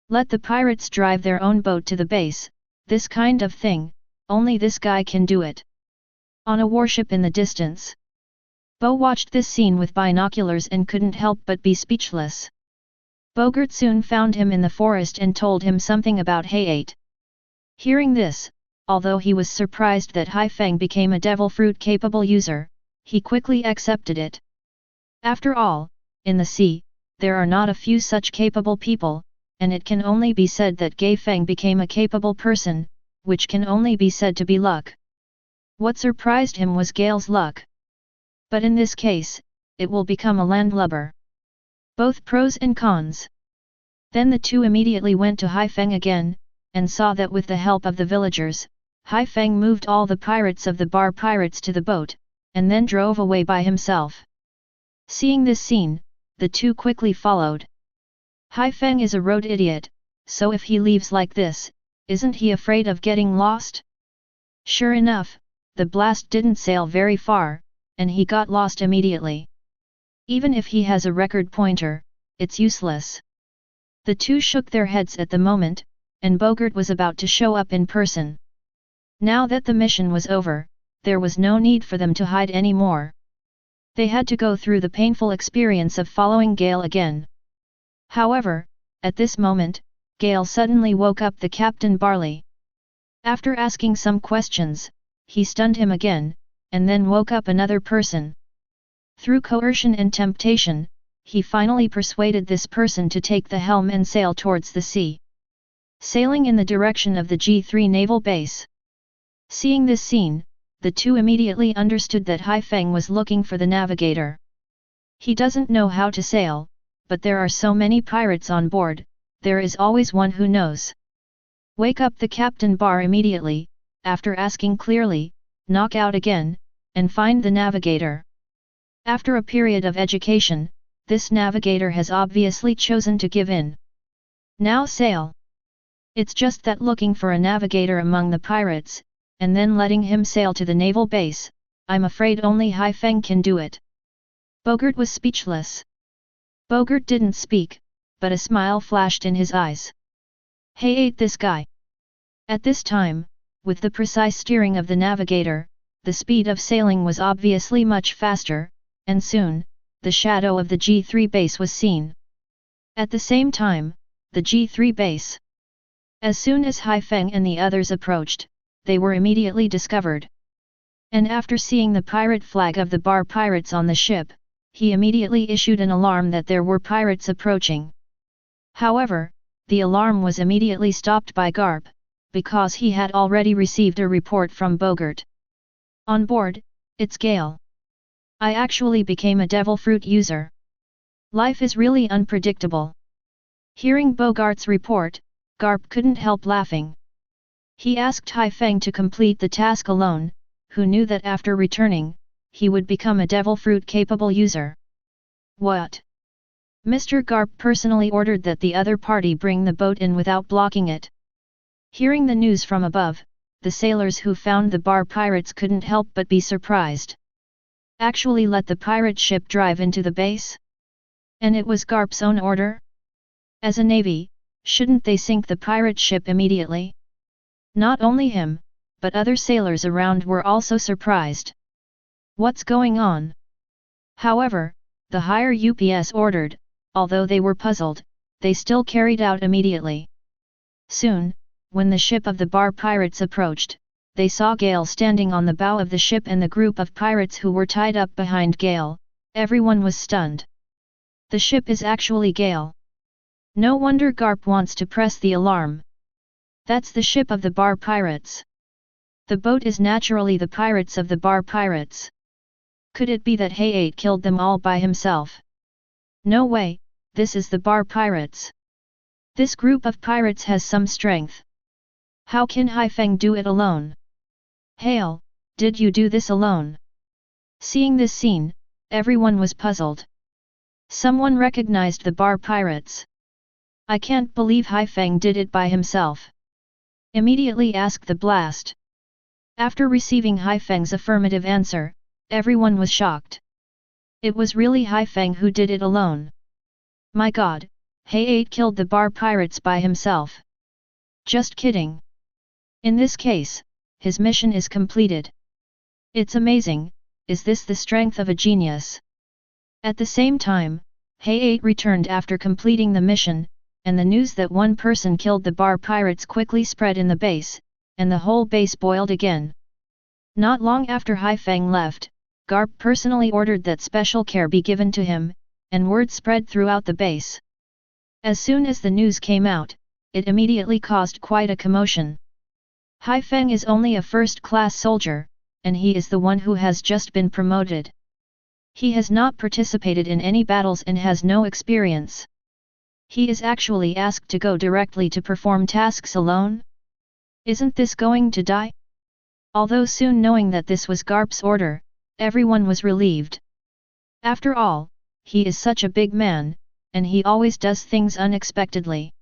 Let the pirates drive their own boat to the base, this kind of thing, only this guy can do it. On a warship in the distance. Bo watched this scene with binoculars and couldn't help but be speechless. Bogart soon found him in the forest and told him something about Hay-8. Hearing this, although he was surprised that Hai Feng became a devil fruit capable user, he quickly accepted it. After all, in the sea, there are not a few such capable people, and it can only be said that Gai Feng became a capable person, which can only be said to be luck. What surprised him was Gale's luck. But in this case, it will become a landlubber. Both pros and cons. Then the two immediately went to Hai Feng again, and saw that with the help of the villagers, Hai Feng moved all the pirates of the bar pirates to the boat, and then drove away by himself. Seeing this scene, the two quickly followed. Hai Feng is a road idiot, so if he leaves like this, isn't he afraid of getting lost? Sure enough, the blast didn't sail very far, and he got lost immediately. Even if he has a record pointer, it's useless. The two shook their heads at the moment, and Bogart was about to show up in person. Now that the mission was over, there was no need for them to hide anymore. They had to go through the painful experience of following Gale again. However, at this moment, Gale suddenly woke up the Captain Barley. After asking some questions, he stunned him again, and then woke up another person. Through coercion and temptation, he finally persuaded this person to take the helm and sail towards the sea, sailing in the direction of the G3 naval base. Seeing this scene, the two immediately understood that Hai Feng was looking for the navigator. He doesn't know how to sail, but there are so many pirates on board, there is always one who knows. Wake up the captain bar immediately, after asking clearly, knock out again, and find the navigator. After a period of education, this navigator has obviously chosen to give in. Now sail. It's just that looking for a navigator among the pirates, and then letting him sail to the naval base, I'm afraid only Hai Feng can do it. Bogart was speechless. Bogart didn't speak, but a smile flashed in his eyes. Hey, ain't this guy? At this time, with the precise steering of the navigator, the speed of sailing was obviously much faster, and soon, the shadow of the G3 base was seen. At the same time, the G3 base. As soon as Hai Feng and the others approached, they were immediately discovered. And after seeing the pirate flag of the Bar Pirates on the ship, he immediately issued an alarm that there were pirates approaching. However, the alarm was immediately stopped by Garp, because he had already received a report from Bogart. On board, it's Gale. I actually became a devil fruit user. Life is really unpredictable. Hearing Bogart's report, Garp couldn't help laughing. He asked Hai Feng to complete the task alone, who knew that after returning, he would become a devil fruit capable user. What? Mr. Garp personally ordered that the other party bring the boat in without blocking it. Hearing the news from above, the sailors who found the Bar Pirates couldn't help but be surprised. Actually let the pirate ship drive into the base? And it was Garp's own order? As a navy, shouldn't they sink the pirate ship immediately? Not only him, but other sailors around were also surprised. What's going on? However, the higher UPS ordered, although they were puzzled, they still carried out immediately. Soon, when the ship of the Bar Pirates approached, they saw Gale standing on the bow of the ship and the group of pirates who were tied up behind Gale. Everyone was stunned. The ship is actually Gale. No wonder Garp wants to press the alarm. That's the ship of the Bar Pirates. The boat is naturally the pirates of the Bar Pirates. Could it be that Hay-8 killed them all by himself? No way, this is the Bar Pirates. This group of pirates has some strength. How can Hai Feng do it alone? Hail, did you do this alone? Seeing this scene, everyone was puzzled. Someone recognized the Bar Pirates. I can't believe Hai Feng did it by himself. Immediately asked the blast. After receiving Hai Feng's affirmative answer, everyone was shocked. It was really Hai Feng who did it alone. My god, Hay-8 killed the Bar Pirates by himself. Just kidding. In this case, his mission is completed. It's amazing, is this the strength of a genius? At the same time, Hay-8 returned after completing the mission, and the news that one person killed the Bar Pirates quickly spread in the base, and the whole base boiled again. Not long after Hai Feng left, Garp personally ordered that special care be given to him, and word spread throughout the base. As soon as the news came out, it immediately caused quite a commotion. Hai Feng is only a first-class soldier, and he is the one who has just been promoted. He has not participated in any battles and has no experience. He is actually asked to go directly to perform tasks alone? Isn't this going to die? Although soon knowing that this was Garp's order, everyone was relieved. After all, he is such a big man, and he always does things unexpectedly.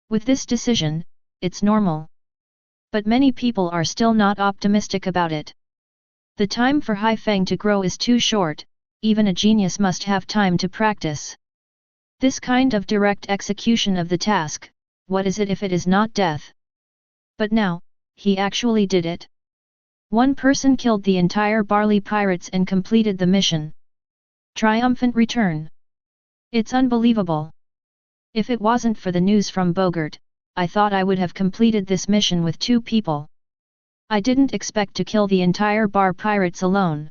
With this decision, it's normal. But many people are still not optimistic about it. The time for Hai Feng to grow is too short, even a genius must have time to practice. This kind of direct execution of the task, what is it if it is not death? But now, he actually did it. One person killed the entire Barley Pirates and completed the mission. Triumphant return. It's unbelievable. If it wasn't for the news from Bogart, I thought I would have completed this mission with 2 people. I didn't expect to kill the entire Bar Pirates alone.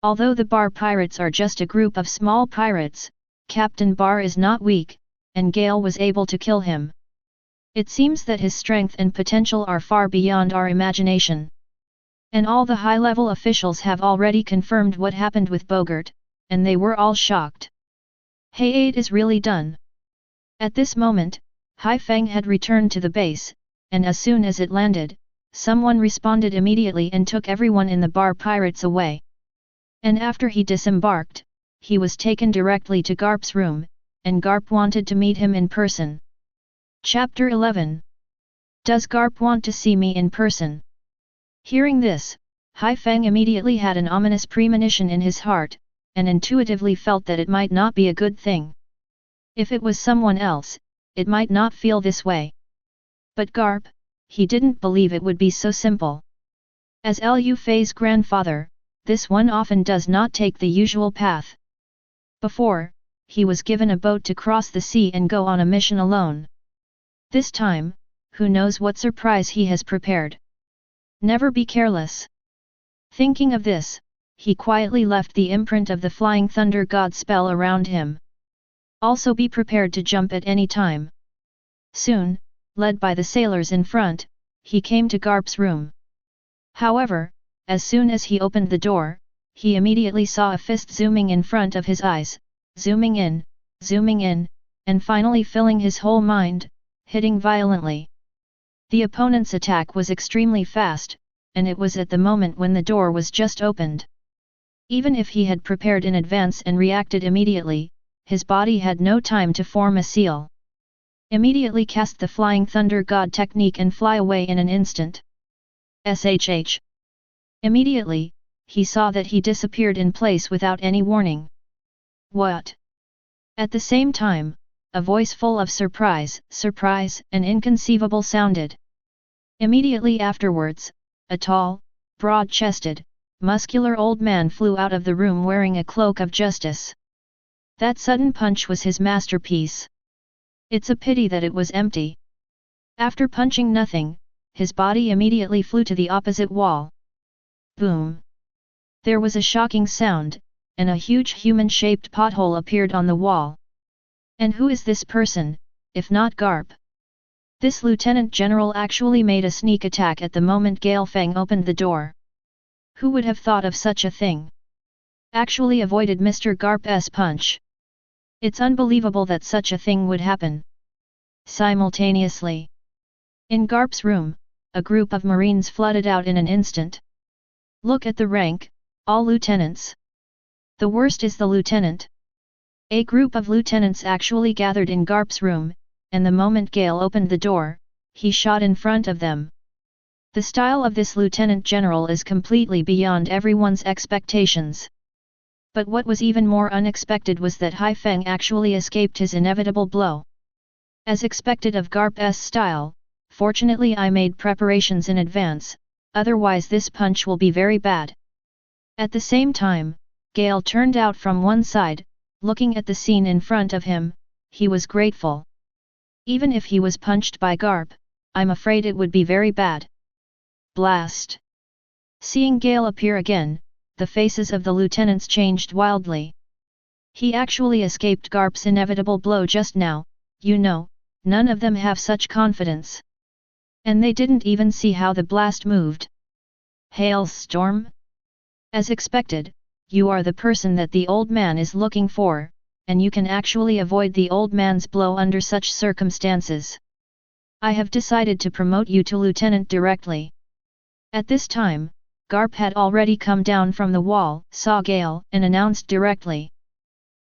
Although the Bar Pirates are just a group of small pirates, Captain Bar is not weak, and Gale was able to kill him. It seems that his strength and potential are far beyond our imagination. And all the high-level officials have already confirmed what happened with Bogart, and they were all shocked. Hey, it is really done. At this moment, Hai Feng had returned to the base, and as soon as it landed, someone responded immediately and took everyone in the bar pirates away. And after he disembarked, he was taken directly to Garp's room, and Garp wanted to meet him in person. Chapter 11. Does Garp want to see me in person? Hearing this, Hai Feng immediately had an ominous premonition in his heart, and intuitively felt that it might not be a good thing. If it was someone else, it might not feel this way. But Garp, he didn't believe it would be so simple. As Lu Fei's grandfather, this one often does not take the usual path. Before, he was given a boat to cross the sea and go on a mission alone. This time, who knows what surprise he has prepared. Never be careless. Thinking of this, he quietly left the imprint of the Flying Thunder God spell around him. Also be prepared to jump at any time. Soon, led by the sailors in front, he came to Garp's room. However, as soon as he opened the door, he immediately saw a fist zooming in front of his eyes, zooming in, and finally filling his whole mind, hitting violently. The opponent's attack was extremely fast, and it was at the moment when the door was just opened. Even if he had prepared in advance and reacted immediately, his body had no time to form a seal. Immediately cast the Flying Thunder God technique and fly away in an instant. SHH. Immediately, he saw that he disappeared in place without any warning. What? At the same time, a voice full of surprise, and inconceivable sounded. Immediately afterwards, a tall, broad-chested, muscular old man flew out of the room wearing a cloak of justice. That sudden punch was his masterpiece. It's a pity that it was empty. After punching nothing, his body immediately flew to the opposite wall. Boom! There was a shocking sound, and a huge human-shaped pothole appeared on the wall. And who is this person, if not Garp? This Lieutenant General actually made a sneak attack at the moment Gale Feng opened the door. Who would have thought of such a thing? Actually avoided Mr. Garp's punch. It's unbelievable that such a thing would happen. Simultaneously, in Garp's room, a group of Marines flooded out in an instant. Look at the rank, all lieutenants. The worst is the lieutenant. A group of lieutenants actually gathered in Garp's room, and the moment Gale opened the door, he shot in front of them. The style of this Lieutenant General is completely beyond everyone's expectations. But what was even more unexpected was that Hai Feng actually escaped his inevitable blow. As expected of Garp's style, fortunately I made preparations in advance, otherwise this punch will be very bad. At the same time, Gale turned out from one side, looking at the scene in front of him, he was grateful. Even if he was punched by Garp, I'm afraid it would be very bad. Blast! Seeing Gale appear again, the faces of the lieutenants changed wildly. He actually escaped Garp's inevitable blow just now, you know, none of them have such confidence. And they didn't even see how the blast moved. Hailstorm? As expected, you are the person that the old man is looking for, and you can actually avoid the old man's blow under such circumstances. I have decided to promote you to lieutenant directly. At this time, Garp had already come down from the wall, saw Gale, and announced directly.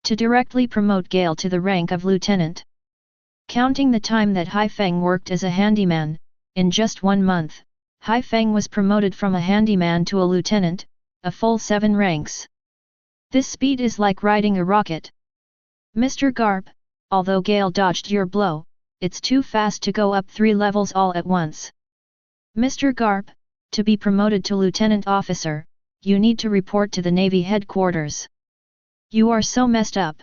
To directly promote Gale to the rank of lieutenant. Counting the time that Hai Feng worked as a handyman, in just 1 month, Hai Feng was promoted from a handyman to a lieutenant, a full 7 ranks. This speed is like riding a rocket. Mr. Garp, although Gale dodged your blow, it's too fast to go up 3 levels all at once. Mr. Garp, to be promoted to lieutenant officer, you need to report to the Navy headquarters. You are so messed up.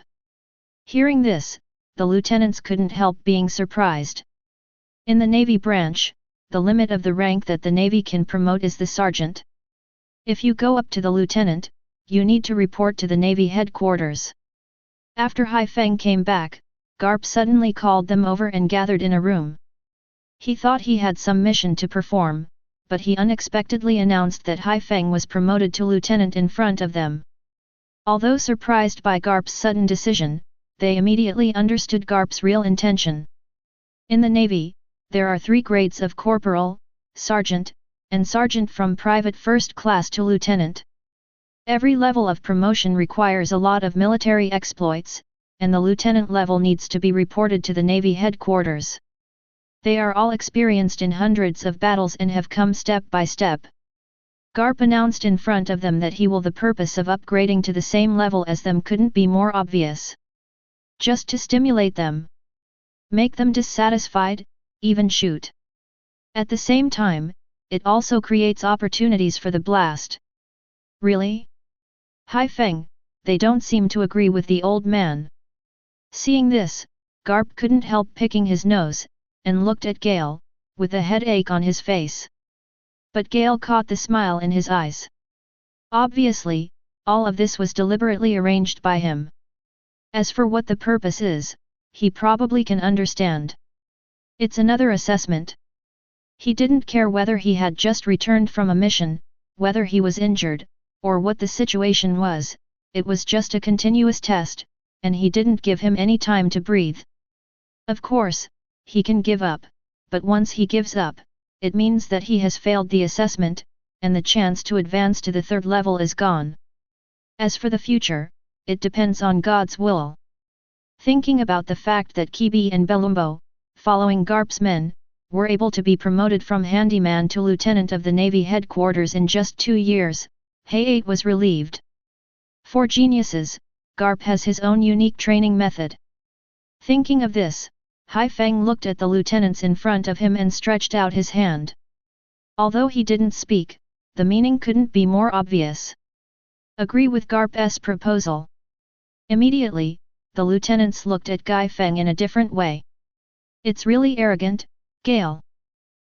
Hearing this, the lieutenants couldn't help being surprised. In the Navy branch, the limit of the rank that the Navy can promote is the sergeant. If you go up to the lieutenant, you need to report to the Navy headquarters. After Hai Feng came back, Garp suddenly called them over and gathered in a room. He thought he had some mission to perform, but he unexpectedly announced that Hai Feng was promoted to lieutenant in front of them. Although surprised by Garp's sudden decision, they immediately understood Garp's real intention. In the Navy, there are 3 grades of corporal, sergeant, and sergeant from private first class to lieutenant. Every level of promotion requires a lot of military exploits, and the lieutenant level needs to be reported to the Navy headquarters. They are all experienced in hundreds of battles and have come step by step. Garp announced in front of them that he will the purpose of upgrading to the same level as them couldn't be more obvious. Just to stimulate them. Make them dissatisfied, even shoot. At the same time, it also creates opportunities for the blast. Really? Hai Feng, they don't seem to agree with the old man. Seeing this, Garp couldn't help picking his nose, and looked at Gale, with a headache on his face. But Gale caught the smile in his eyes. Obviously, all of this was deliberately arranged by him. As for what the purpose is, he probably can understand. It's another assessment. He didn't care whether he had just returned from a mission, whether he was injured, or what the situation was, it was just a continuous test, and he didn't give him any time to breathe. Of course, he can give up, but once he gives up, it means that he has failed the assessment, and the chance to advance to the 3rd level is gone. As for the future, it depends on God's will. Thinking about the fact that Kibi and Belumbo, following Garp's men, were able to be promoted from handyman to lieutenant of the Navy headquarters in just 2 years, Hai was relieved. For geniuses, Garp has his own unique training method. Thinking of this, Hai Feng looked at the lieutenants in front of him and stretched out his hand. Although he didn't speak, the meaning couldn't be more obvious. Agree with Garp's proposal. Immediately, the lieutenants looked at Gai Feng in a different way. It's really arrogant, Gale.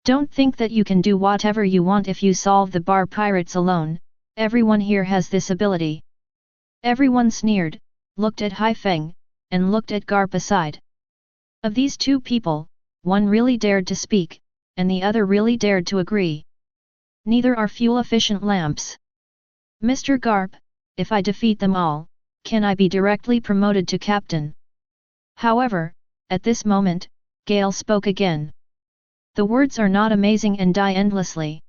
Don't think that you can do whatever you want if you solve the bar pirates alone, everyone here has this ability. Everyone sneered, looked at Hai Feng, and looked at Garp aside. Of these 2 people, one really dared to speak, and the other really dared to agree. Neither are fuel-efficient lamps. Mr. Garp, if I defeat them all, can I be directly promoted to captain? However, at this moment, Gale spoke again. The words are not amazing and die endlessly.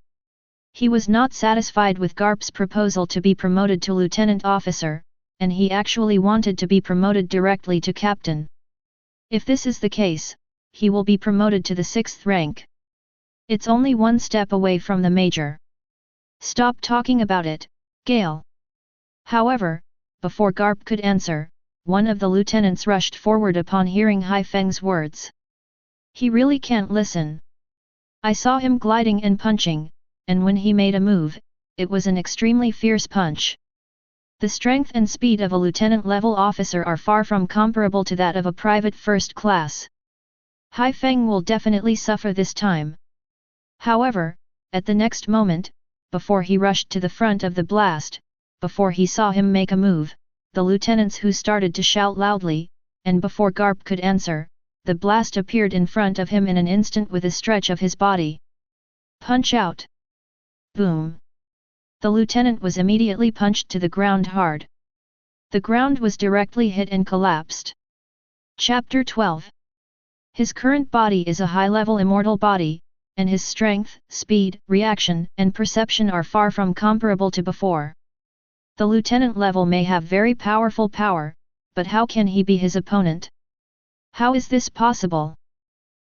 He was not satisfied with Garp's proposal to be promoted to lieutenant officer, and he actually wanted to be promoted directly to captain. If this is the case, he will be promoted to the 6th rank. It's only 1 step away from the major. Stop talking about it, Gale. However, before Garp could answer, one of the lieutenants rushed forward upon hearing Hai Feng's words. He really can't listen. I saw him gliding and punching, and when he made a move, it was an extremely fierce punch. The strength and speed of a lieutenant-level officer are far from comparable to that of a private first class. Hai Feng will definitely suffer this time. However, at the next moment, before he rushed to the front of the blast, before he saw him make a move, the lieutenants who started to shout loudly, and before Garp could answer, the blast appeared in front of him in an instant with a stretch of his body. Punch out! Boom! The lieutenant was immediately punched to the ground hard. The ground was directly hit and collapsed. Chapter 12. His current body is a high-level immortal body, and his strength, speed, reaction, and perception are far from comparable to before. The lieutenant level may have very powerful power, but how can he be his opponent? How is this possible?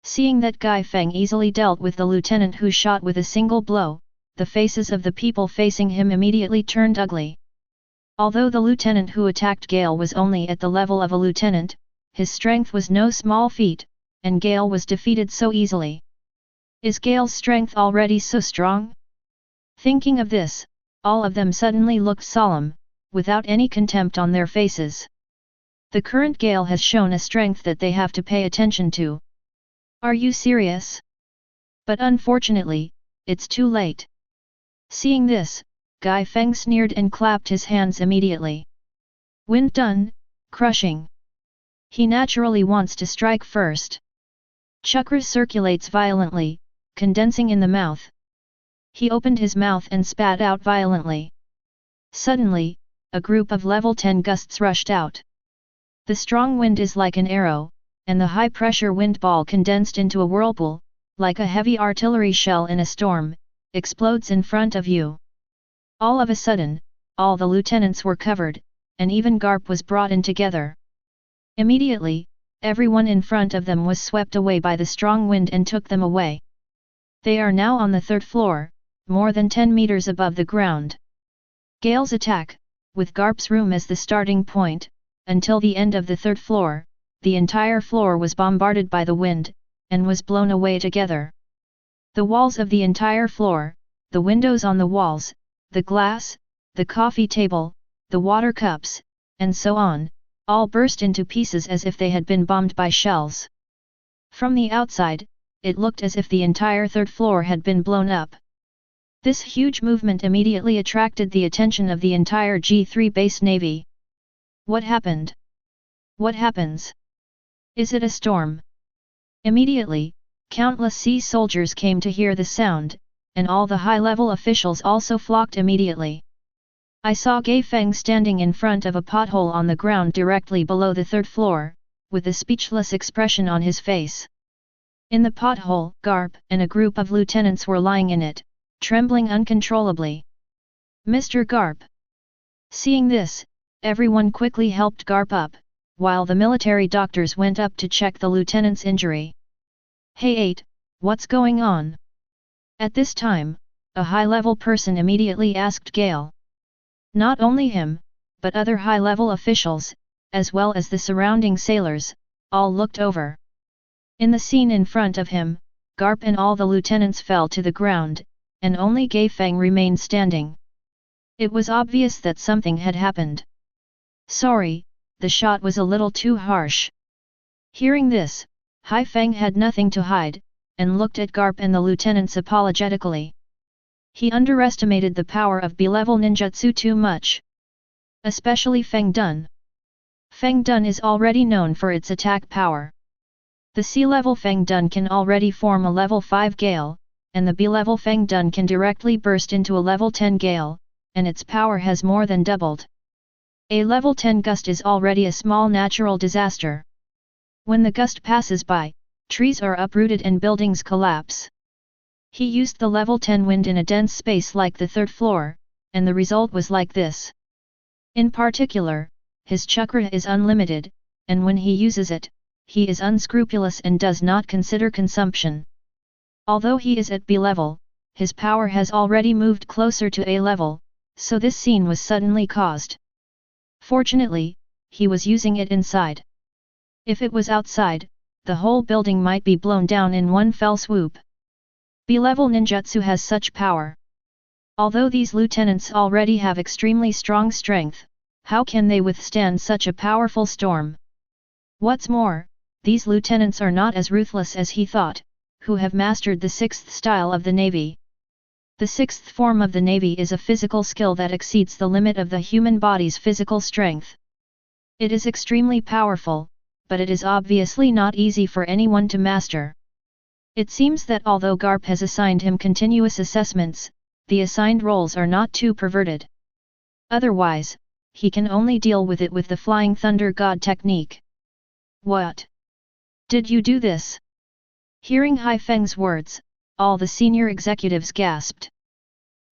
Seeing that Gai Feng easily dealt with the lieutenant who shot with a single blow, the faces of the people facing him immediately turned ugly. Although the lieutenant who attacked Gale was only at the level of a lieutenant, his strength was no small feat, and Gale was defeated so easily. Is Gale's strength already so strong? Thinking of this, all of them suddenly looked solemn, without any contempt on their faces. The current Gale has shown a strength that they have to pay attention to. Are you serious? But unfortunately, it's too late. Seeing this, Gai Feng sneered and clapped his hands immediately. When done, crushing. He naturally wants to strike first. Chakra circulates violently, condensing in the mouth. He opened his mouth and spat out violently. Suddenly, a group of level 10 gusts rushed out. The strong wind is like an arrow, and the high-pressure wind ball condensed into a whirlpool, like a heavy artillery shell in a storm, explodes in front of you. All of a sudden, all the lieutenants were covered, and even Garp was brought in together. Immediately, everyone in front of them was swept away by the strong wind and took them away. They are now on the 3rd floor, more than 10 meters above the ground. Gale's attack, with Garp's room as the starting point, until the end of the 3rd floor, the entire floor was bombarded by the wind, and was blown away together. The walls of the entire floor, the windows on the walls, the glass, the coffee table, the water cups, and so on, all burst into pieces as if they had been bombed by shells. From the outside, it looked as if the entire 3rd floor had been blown up. This huge movement immediately attracted the attention of the entire G3 base navy. What happened? What happens? Is it a storm? Immediately, countless sea soldiers came to hear the sound, and all the high-level officials also flocked immediately. I saw Gai Feng standing in front of a pothole on the ground directly below the 3rd floor, with a speechless expression on his face. In the pothole, Garp and a group of lieutenants were lying in it, trembling uncontrollably. Mr. Garp! Seeing this, everyone quickly helped Garp up, while the military doctors went up to check the lieutenant's injury. Hey 8, what's going on? At this time, a high-level person immediately asked Gale. Not only him, but other high-level officials, as well as the surrounding sailors, all looked over. In the scene in front of him, Garp and all the lieutenants fell to the ground, and only Gai Feng remained standing. It was obvious that something had happened. Sorry, the shot was a little too harsh. Hearing this, Hai Feng had nothing to hide, and looked at Garp and the lieutenants apologetically. He underestimated the power of B-level ninjutsu too much. Especially Feng Dun. Feng Dun is already known for its attack power. The C-level Feng Dun can already form a level 5 gale, and the B-level Feng Dun can directly burst into a level 10 gale, and its power has more than doubled. A level 10 gust is already a small natural disaster. When the gust passes by, trees are uprooted and buildings collapse. He used the level 10 wind in a dense space like the 3rd floor, and the result was like this. In particular, his chakra is unlimited, and when he uses it, he is unscrupulous and does not consider consumption. Although he is at B level, his power has already moved closer to A level, so this scene was suddenly caused. Fortunately, he was using it inside. If it was outside, the whole building might be blown down in one fell swoop. B-level ninjutsu has such power. Although these lieutenants already have extremely strong strength, how can they withstand such a powerful storm? What's more, these lieutenants are not as ruthless as he thought, who have mastered the 6th style of the Navy. The 6th form of the Navy is a physical skill that exceeds the limit of the human body's physical strength. It is extremely powerful, but it is obviously not easy for anyone to master. It seems that although Garp has assigned him continuous assessments, the assigned roles are not too perverted. Otherwise, he can only deal with it with the Flying Thunder God technique. What? Did you do this? Hearing Hai Feng's words, all the senior executives gasped.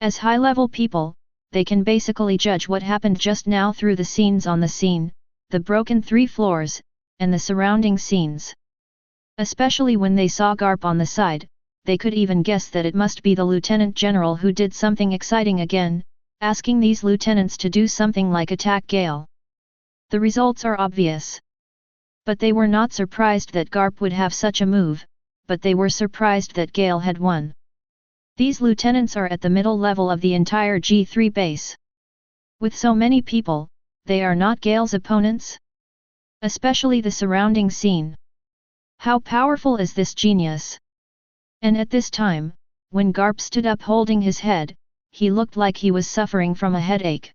As high-level people, they can basically judge what happened just now through the scenes on the scene, the broken 3 floors, and the surrounding scenes. Especially when they saw Garp on the side, they could even guess that it must be the Lieutenant General who did something exciting again, asking these lieutenants to do something like attack Gale. The results are obvious. But they were not surprised that Garp would have such a move, but they were surprised that Gale had won. These lieutenants are at the middle level of the entire G3 base. With so many people, they are not Gale's opponents? Especially the surrounding scene. How powerful is this genius? And at this time, when Garp stood up holding his head, he looked like he was suffering from a headache.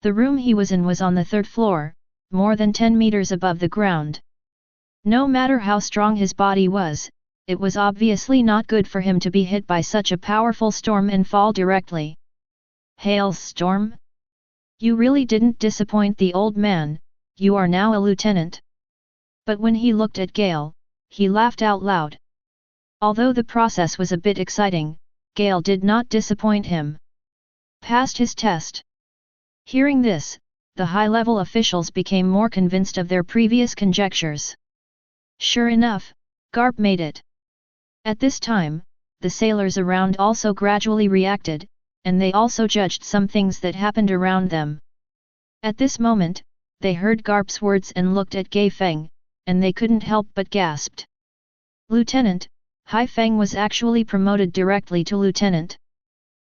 The room he was in was on the 3rd floor, more than 10 meters above the ground. No matter how strong his body was, it was obviously not good for him to be hit by such a powerful storm and fall directly. Hailstorm? You really didn't disappoint the old man, you are now a lieutenant. But when he looked at Gale, he laughed out loud. Although the process was a bit exciting, Gale did not disappoint him. Passed his test. Hearing this, the high-level officials became more convinced of their previous conjectures. Sure enough, Garp made it. At this time, the sailors around also gradually reacted, and they also judged some things that happened around them. At this moment, they heard Garp's words and looked at Gai Feng, and they couldn't help but gasped. Lieutenant, Hai Feng was actually promoted directly to lieutenant.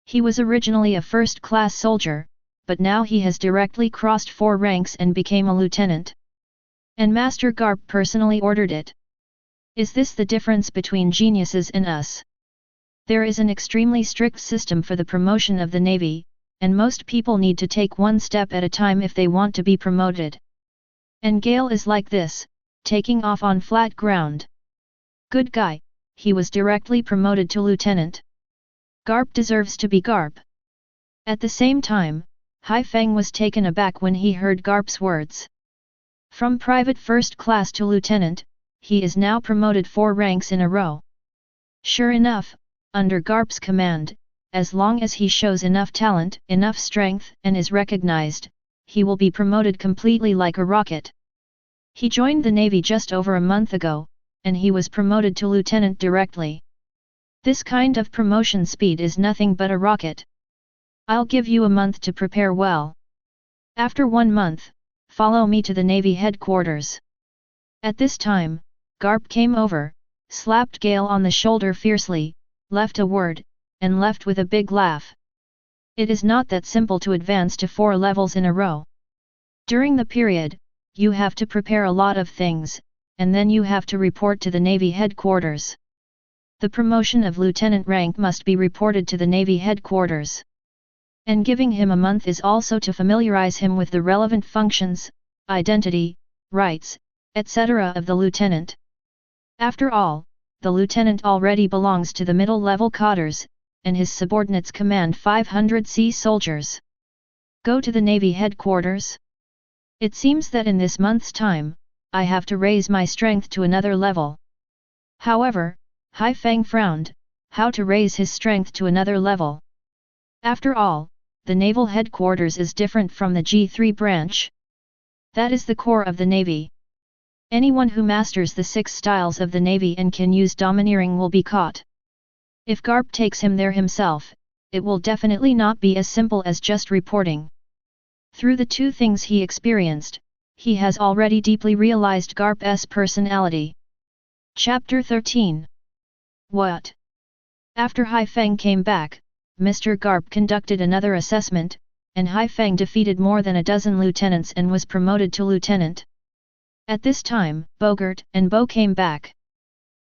He was originally a first-class soldier, but now he has directly crossed 4 ranks and became a lieutenant. And Master Garp personally ordered it. Is this the difference between geniuses and us? There is an extremely strict system for the promotion of the Navy, and most people need to take one step at a time if they want to be promoted. And Gale is like this, taking off on flat ground. Good guy, he was directly promoted to lieutenant. Garp deserves to be Garp. At the same time, Hai Feng was taken aback when he heard Garp's words. From private first class to lieutenant, he is now promoted 4 ranks in a row. Sure enough, under Garp's command, as long as he shows enough talent, enough strength, and is recognized, he will be promoted completely like a rocket. He joined the Navy just over a month ago, and he was promoted to lieutenant directly. This kind of promotion speed is nothing but a rocket. I'll give you a month to prepare well. After 1 month, follow me to the Navy headquarters. At this time, Garp came over, slapped Gale on the shoulder fiercely, left a word, and left with a big laugh. It is not that simple to advance to 4 levels in a row. During the period, you have to prepare a lot of things, and then you have to report to the Navy headquarters. The promotion of lieutenant rank must be reported to the Navy headquarters. And giving him a month is also to familiarize him with the relevant functions, identity, rights, etc. of the lieutenant. After all, the lieutenant already belongs to the middle-level cadres, and his subordinates command 500 sea soldiers. Go to the Navy headquarters? It seems that in this month's time, I have to raise my strength to another level. However, Hai Feng frowned, how to raise his strength to another level? After all, the naval headquarters is different from the G3 branch. That is the core of the Navy. Anyone who masters the 6 styles of the Navy and can use domineering will be caught. If Garp takes him there himself, it will definitely not be as simple as just reporting. Through the 2 things he experienced, he has already deeply realized Garp's personality. Chapter 13. What? After Hai Feng came back, Mr. Garp conducted another assessment, and Hai Feng defeated more than a dozen lieutenants and was promoted to lieutenant. At this time, Bogart and Bo came back.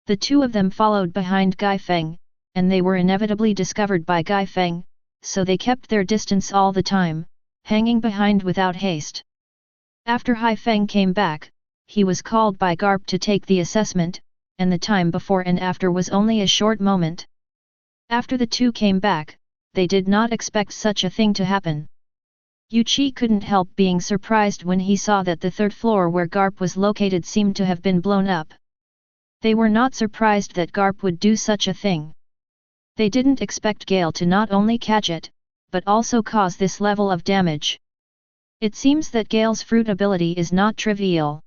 The 2 of them followed behind Gai Feng, and they were inevitably discovered by Gai Feng, so they kept their distance all the time, hanging behind without haste. After Hai Feng came back, he was called by Garp to take the assessment, and the time before and after was only a short moment. After the 2 came back, they did not expect such a thing to happen. Yuchi couldn't help being surprised when he saw that the 3rd floor where Garp was located seemed to have been blown up. They were not surprised that Garp would do such a thing. They didn't expect Gale to not only catch it, but also cause this level of damage. It seems that Gale's fruit ability is not trivial.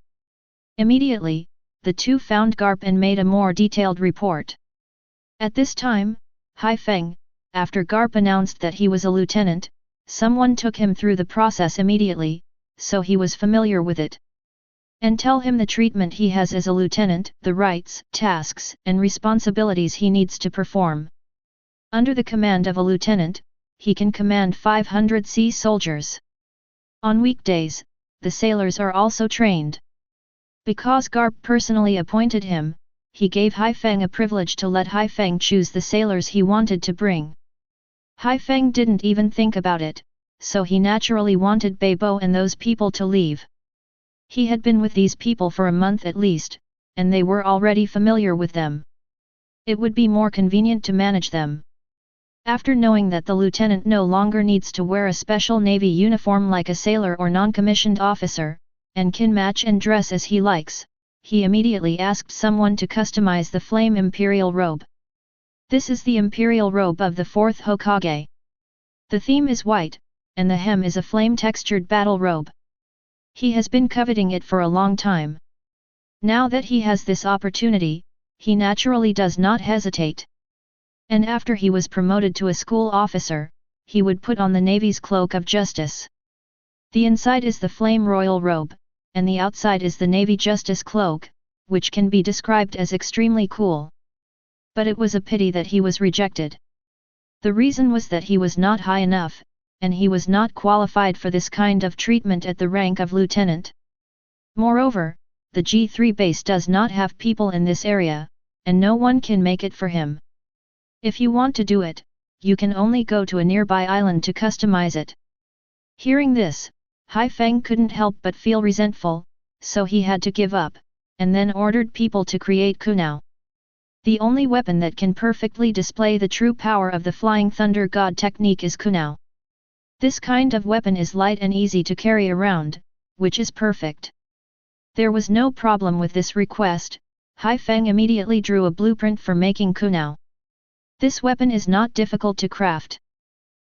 Immediately, the 2 found Garp and made a more detailed report. At this time, Hai Feng, after Garp announced that he was a lieutenant, someone took him through the process immediately, so he was familiar with it. And tell him the treatment he has as a lieutenant, the rights, tasks, and responsibilities he needs to perform. Under the command of a lieutenant, he can command 500 sea soldiers. On weekdays, the sailors are also trained. Because Garp personally appointed him, he gave Hai Feng a privilege to let Hai Feng choose the sailors he wanted to bring. Hai Feng didn't even think about it, so he naturally wanted Bei Bo and those people to leave. He had been with these people for a month at least, and they were already familiar with them. It would be more convenient to manage them. After knowing that the lieutenant no longer needs to wear a special Navy uniform like a sailor or non-commissioned officer, and can match and dress as he likes, he immediately asked someone to customize the Flame Imperial robe. This is the Imperial robe of the 4th Hokage. The theme is white, and the hem is a flame-textured battle robe. He has been coveting it for a long time. Now that he has this opportunity, he naturally does not hesitate. And after he was promoted to a school officer, he would put on the Navy's cloak of justice. The inside is the Flame Royal robe, and the outside is the Navy Justice cloak, which can be described as extremely cool. But it was a pity that he was rejected. The reason was that he was not high enough, and he was not qualified for this kind of treatment at the rank of lieutenant. Moreover, the G3 base does not have people in this area, and no one can make it for him. If you want to do it, you can only go to a nearby island to customize it. Hearing this, Hai Feng couldn't help but feel resentful, so he had to give up, and then ordered people to create kunao. The only weapon that can perfectly display the true power of the Flying Thunder God technique is kunao. This kind of weapon is light and easy to carry around, which is perfect. There was no problem with this request. Hai Feng immediately drew a blueprint for making kunao. This weapon is not difficult to craft.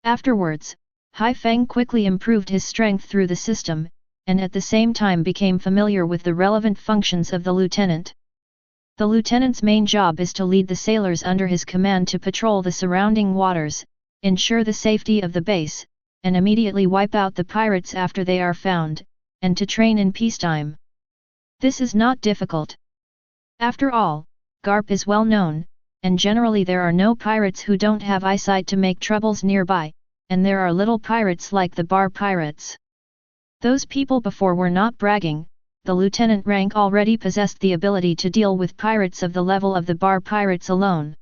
Afterwards, Hai Feng quickly improved his strength through the system, and at the same time became familiar with the relevant functions of the lieutenant. The lieutenant's main job is to lead the sailors under his command to patrol the surrounding waters, ensure the safety of the base, and immediately wipe out the pirates after they are found, and to train in peacetime. This is not difficult. After all, Garp is well known, and generally there are no pirates who don't have eyesight to make troubles nearby, and there are little pirates like the bar pirates. Those people before were not bragging. The lieutenant rank already possessed the ability to deal with pirates of the level of the bar pirates alone.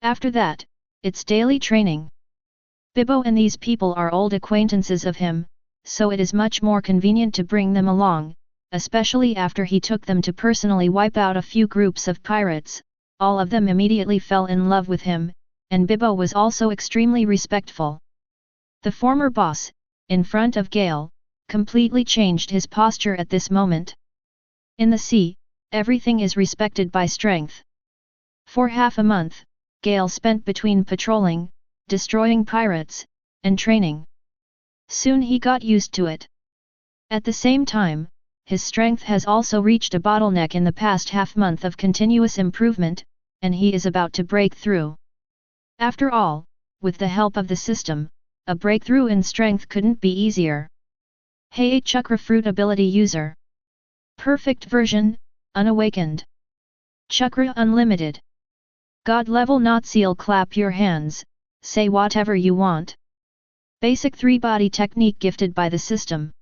After that, it's daily training. Bibbo and these people are old acquaintances of him, so it is much more convenient to bring them along, especially after he took them to personally wipe out a few groups of pirates. All of them immediately fell in love with him, and Bibbo was also extremely respectful. The former boss, in front of Gale, completely changed his posture at this moment. In the sea, everything is respected by strength. For half a month, Gale spent between patrolling, destroying pirates, and training. Soon he got used to it. At the same time, his strength has also reached a bottleneck in the past half-month of continuous improvement, and he is about to break through. After all, with the help of the system, a breakthrough in strength couldn't be easier. Hey Chakra Fruit Ability User. Perfect version, unawakened. Chakra Unlimited. God level not seal. Clap your hands, say whatever you want. Basic 3-body technique gifted by the system.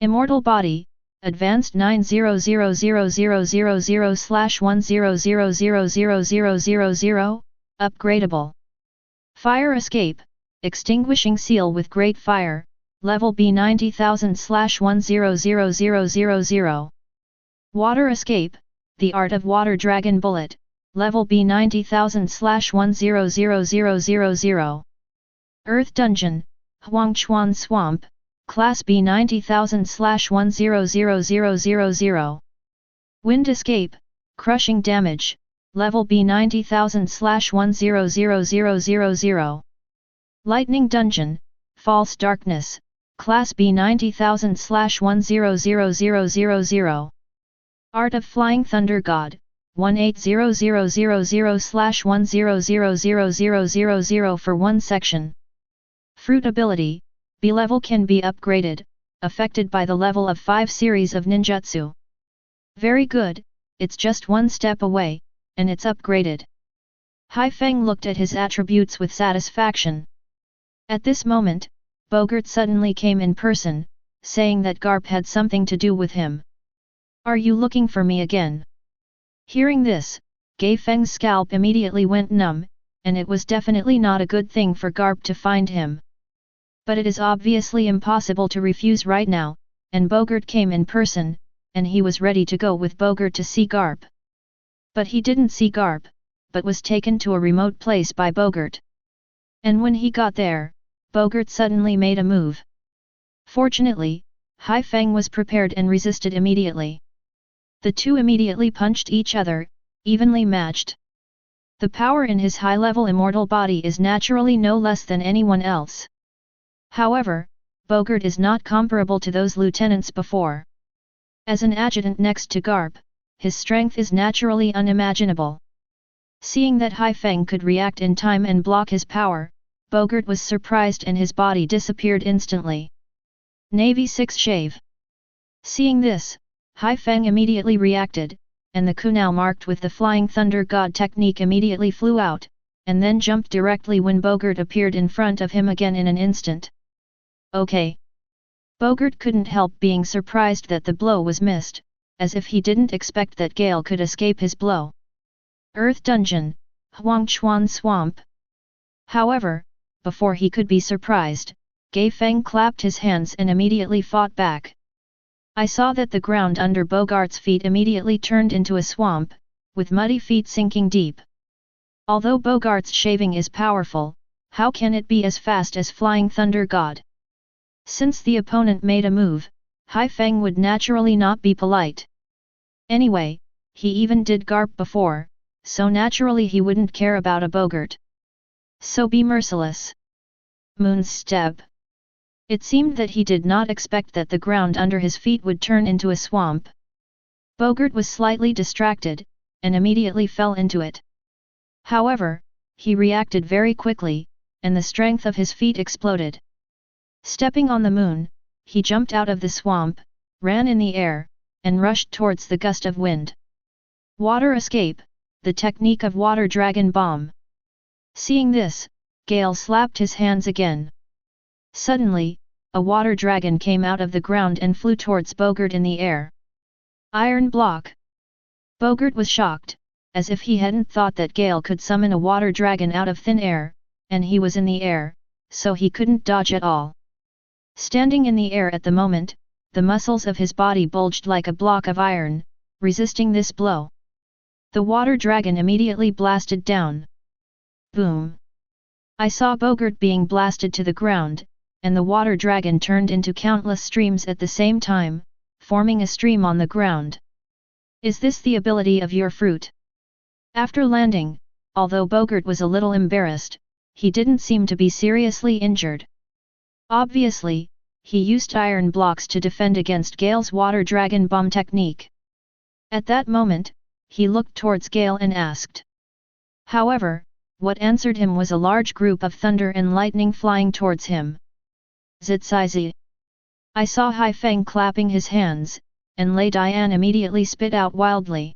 Immortal Body, Advanced 9000000/10000000, upgradable. Fire Escape, Extinguishing Seal with Great Fire, Level B 90,000/100000. Water Escape, The Art of Water Dragon Bullet, Level B 90,000/100000. Earth Dungeon, Huangchuan Swamp, Class B 90,000/100000. Wind Escape, Crushing Damage, Level B 90,000/100000. Lightning Dungeon, False Darkness, Class B 90,000/100000. Art of Flying Thunder God, 180000/10000000 for one section. Fruit Ability, B level can be upgraded, affected by the level of 5 series of ninjutsu. Very good, it's just one step away, and it's upgraded. Hai Feng looked at his attributes with satisfaction. At this moment, Bogart suddenly came in person, saying that Garp had something to do with him. Are you looking for me again? Hearing this, Gai Feng's scalp immediately went numb, and it was definitely not a good thing for Garp to find him. But it is obviously impossible to refuse right now, and Bogart came in person, and he was ready to go with Bogart to see Garp. But he didn't see Garp, but was taken to a remote place by Bogart. And when he got there, Bogart suddenly made a move. Fortunately, Hai Feng was prepared and resisted immediately. The two immediately punched each other, evenly matched. The power in his high-level immortal body is naturally no less than anyone else. However, Bogart is not comparable to those lieutenants before. As an adjutant next to Garp, his strength is naturally unimaginable. Seeing that Hai Feng could react in time and block his power, Bogart was surprised and his body disappeared instantly. Navy 6 shave. Seeing this, Hai Feng immediately reacted, and the kunai marked with the Flying Thunder God technique immediately flew out, and then jumped directly when Bogart appeared in front of him again in an instant. Okay. Bogart couldn't help being surprised that the blow was missed, as if he didn't expect that Gale could escape his blow. Earth Dungeon, Huangchuan Swamp. However, before he could be surprised, Gai Feng clapped his hands and immediately fought back. I saw that the ground under Bogart's feet immediately turned into a swamp, with muddy feet sinking deep. Although Bogart's shaving is powerful, how can it be as fast as Flying Thunder God? Since the opponent made a move, Hai Feng would naturally not be polite. Anyway, he even did Garp before, so naturally he wouldn't care about a Bogart. So be merciless. Moon's step. It seemed that he did not expect that the ground under his feet would turn into a swamp. Bogart was slightly distracted, and immediately fell into it. However, he reacted very quickly, and the strength of his feet exploded. Stepping on the moon, he jumped out of the swamp, ran in the air, and rushed towards the gust of wind. Water escape, the technique of water dragon bomb. Seeing this, Gale slapped his hands again. Suddenly, a water dragon came out of the ground and flew towards Bogart in the air. Iron block. Bogart was shocked, as if he hadn't thought that Gale could summon a water dragon out of thin air, and he was in the air, so he couldn't dodge at all. Standing in the air at the moment, the muscles of his body bulged like a block of iron, resisting this blow. The water dragon immediately blasted down. Boom! I saw Bogart being blasted to the ground, and the water dragon turned into countless streams at the same time, forming a stream on the ground. Is this the ability of your fruit? After landing, although Bogart was a little embarrassed, he didn't seem to be seriously injured. Obviously, he used iron blocks to defend against Gale's water dragon bomb technique. At that moment, he looked towards Gale and asked. However, what answered him was a large group of thunder and lightning flying towards him. Zitsizi. I saw Hai Feng clapping his hands, and Lei Dian immediately spit out wildly.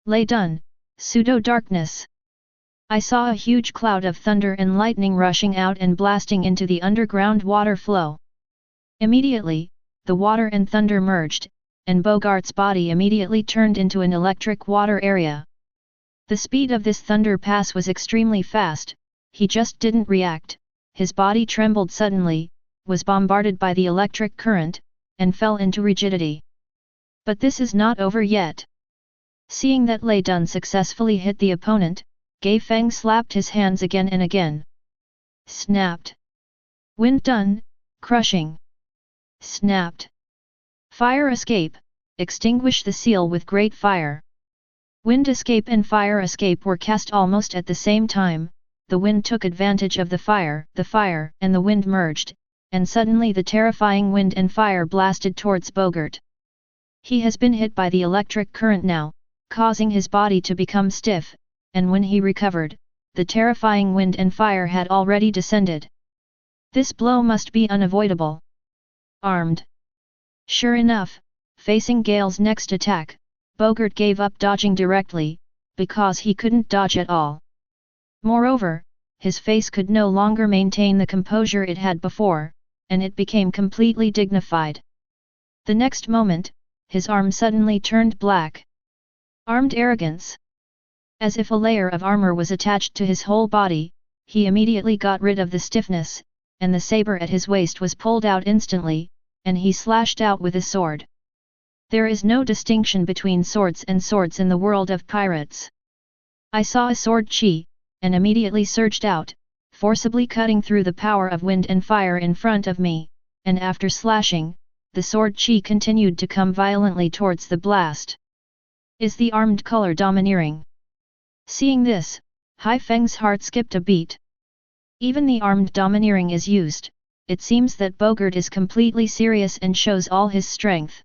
Lei Dun, pseudo-darkness. I saw a huge cloud of thunder and lightning rushing out and blasting into the underground water flow. Immediately, the water and thunder merged, and Bogart's body immediately turned into an electric water area. The speed of this thunder pass was extremely fast, he just didn't react, his body trembled suddenly, was bombarded by the electric current, and fell into rigidity. But this is not over yet. Seeing that Lei Dun successfully hit the opponent, Gai Feng slapped his hands again and again. Snapped. Wind Dun, crushing. Snapped. Fire escape, extinguish the seal with great fire. Wind escape and fire escape were cast almost at the same time, the wind took advantage of the fire and the wind merged, and suddenly the terrifying wind and fire blasted towards Bogart. He has been hit by the electric current now, causing his body to become stiff, and when he recovered, the terrifying wind and fire had already descended. This blow must be unavoidable. Armed. Sure enough, facing Gale's next attack, Bogart gave up dodging directly, because he couldn't dodge at all. Moreover, his face could no longer maintain the composure it had before, and it became completely dignified. The next moment, his arm suddenly turned black. Armed arrogance. As if a layer of armor was attached to his whole body, he immediately got rid of the stiffness, and the saber at his waist was pulled out instantly, and he slashed out with his sword. There is no distinction between swords and swords in the world of pirates. I saw a sword chi, and immediately surged out, forcibly cutting through the power of wind and fire in front of me, and after slashing, the sword chi continued to come violently towards the blast. Is the armed color domineering? Seeing this, Hai Feng's heart skipped a beat. Even the armed domineering is used, it seems that Bogart is completely serious and shows all his strength.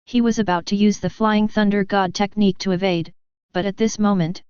He was about to use the Flying Thunder God technique to evade, but at this moment,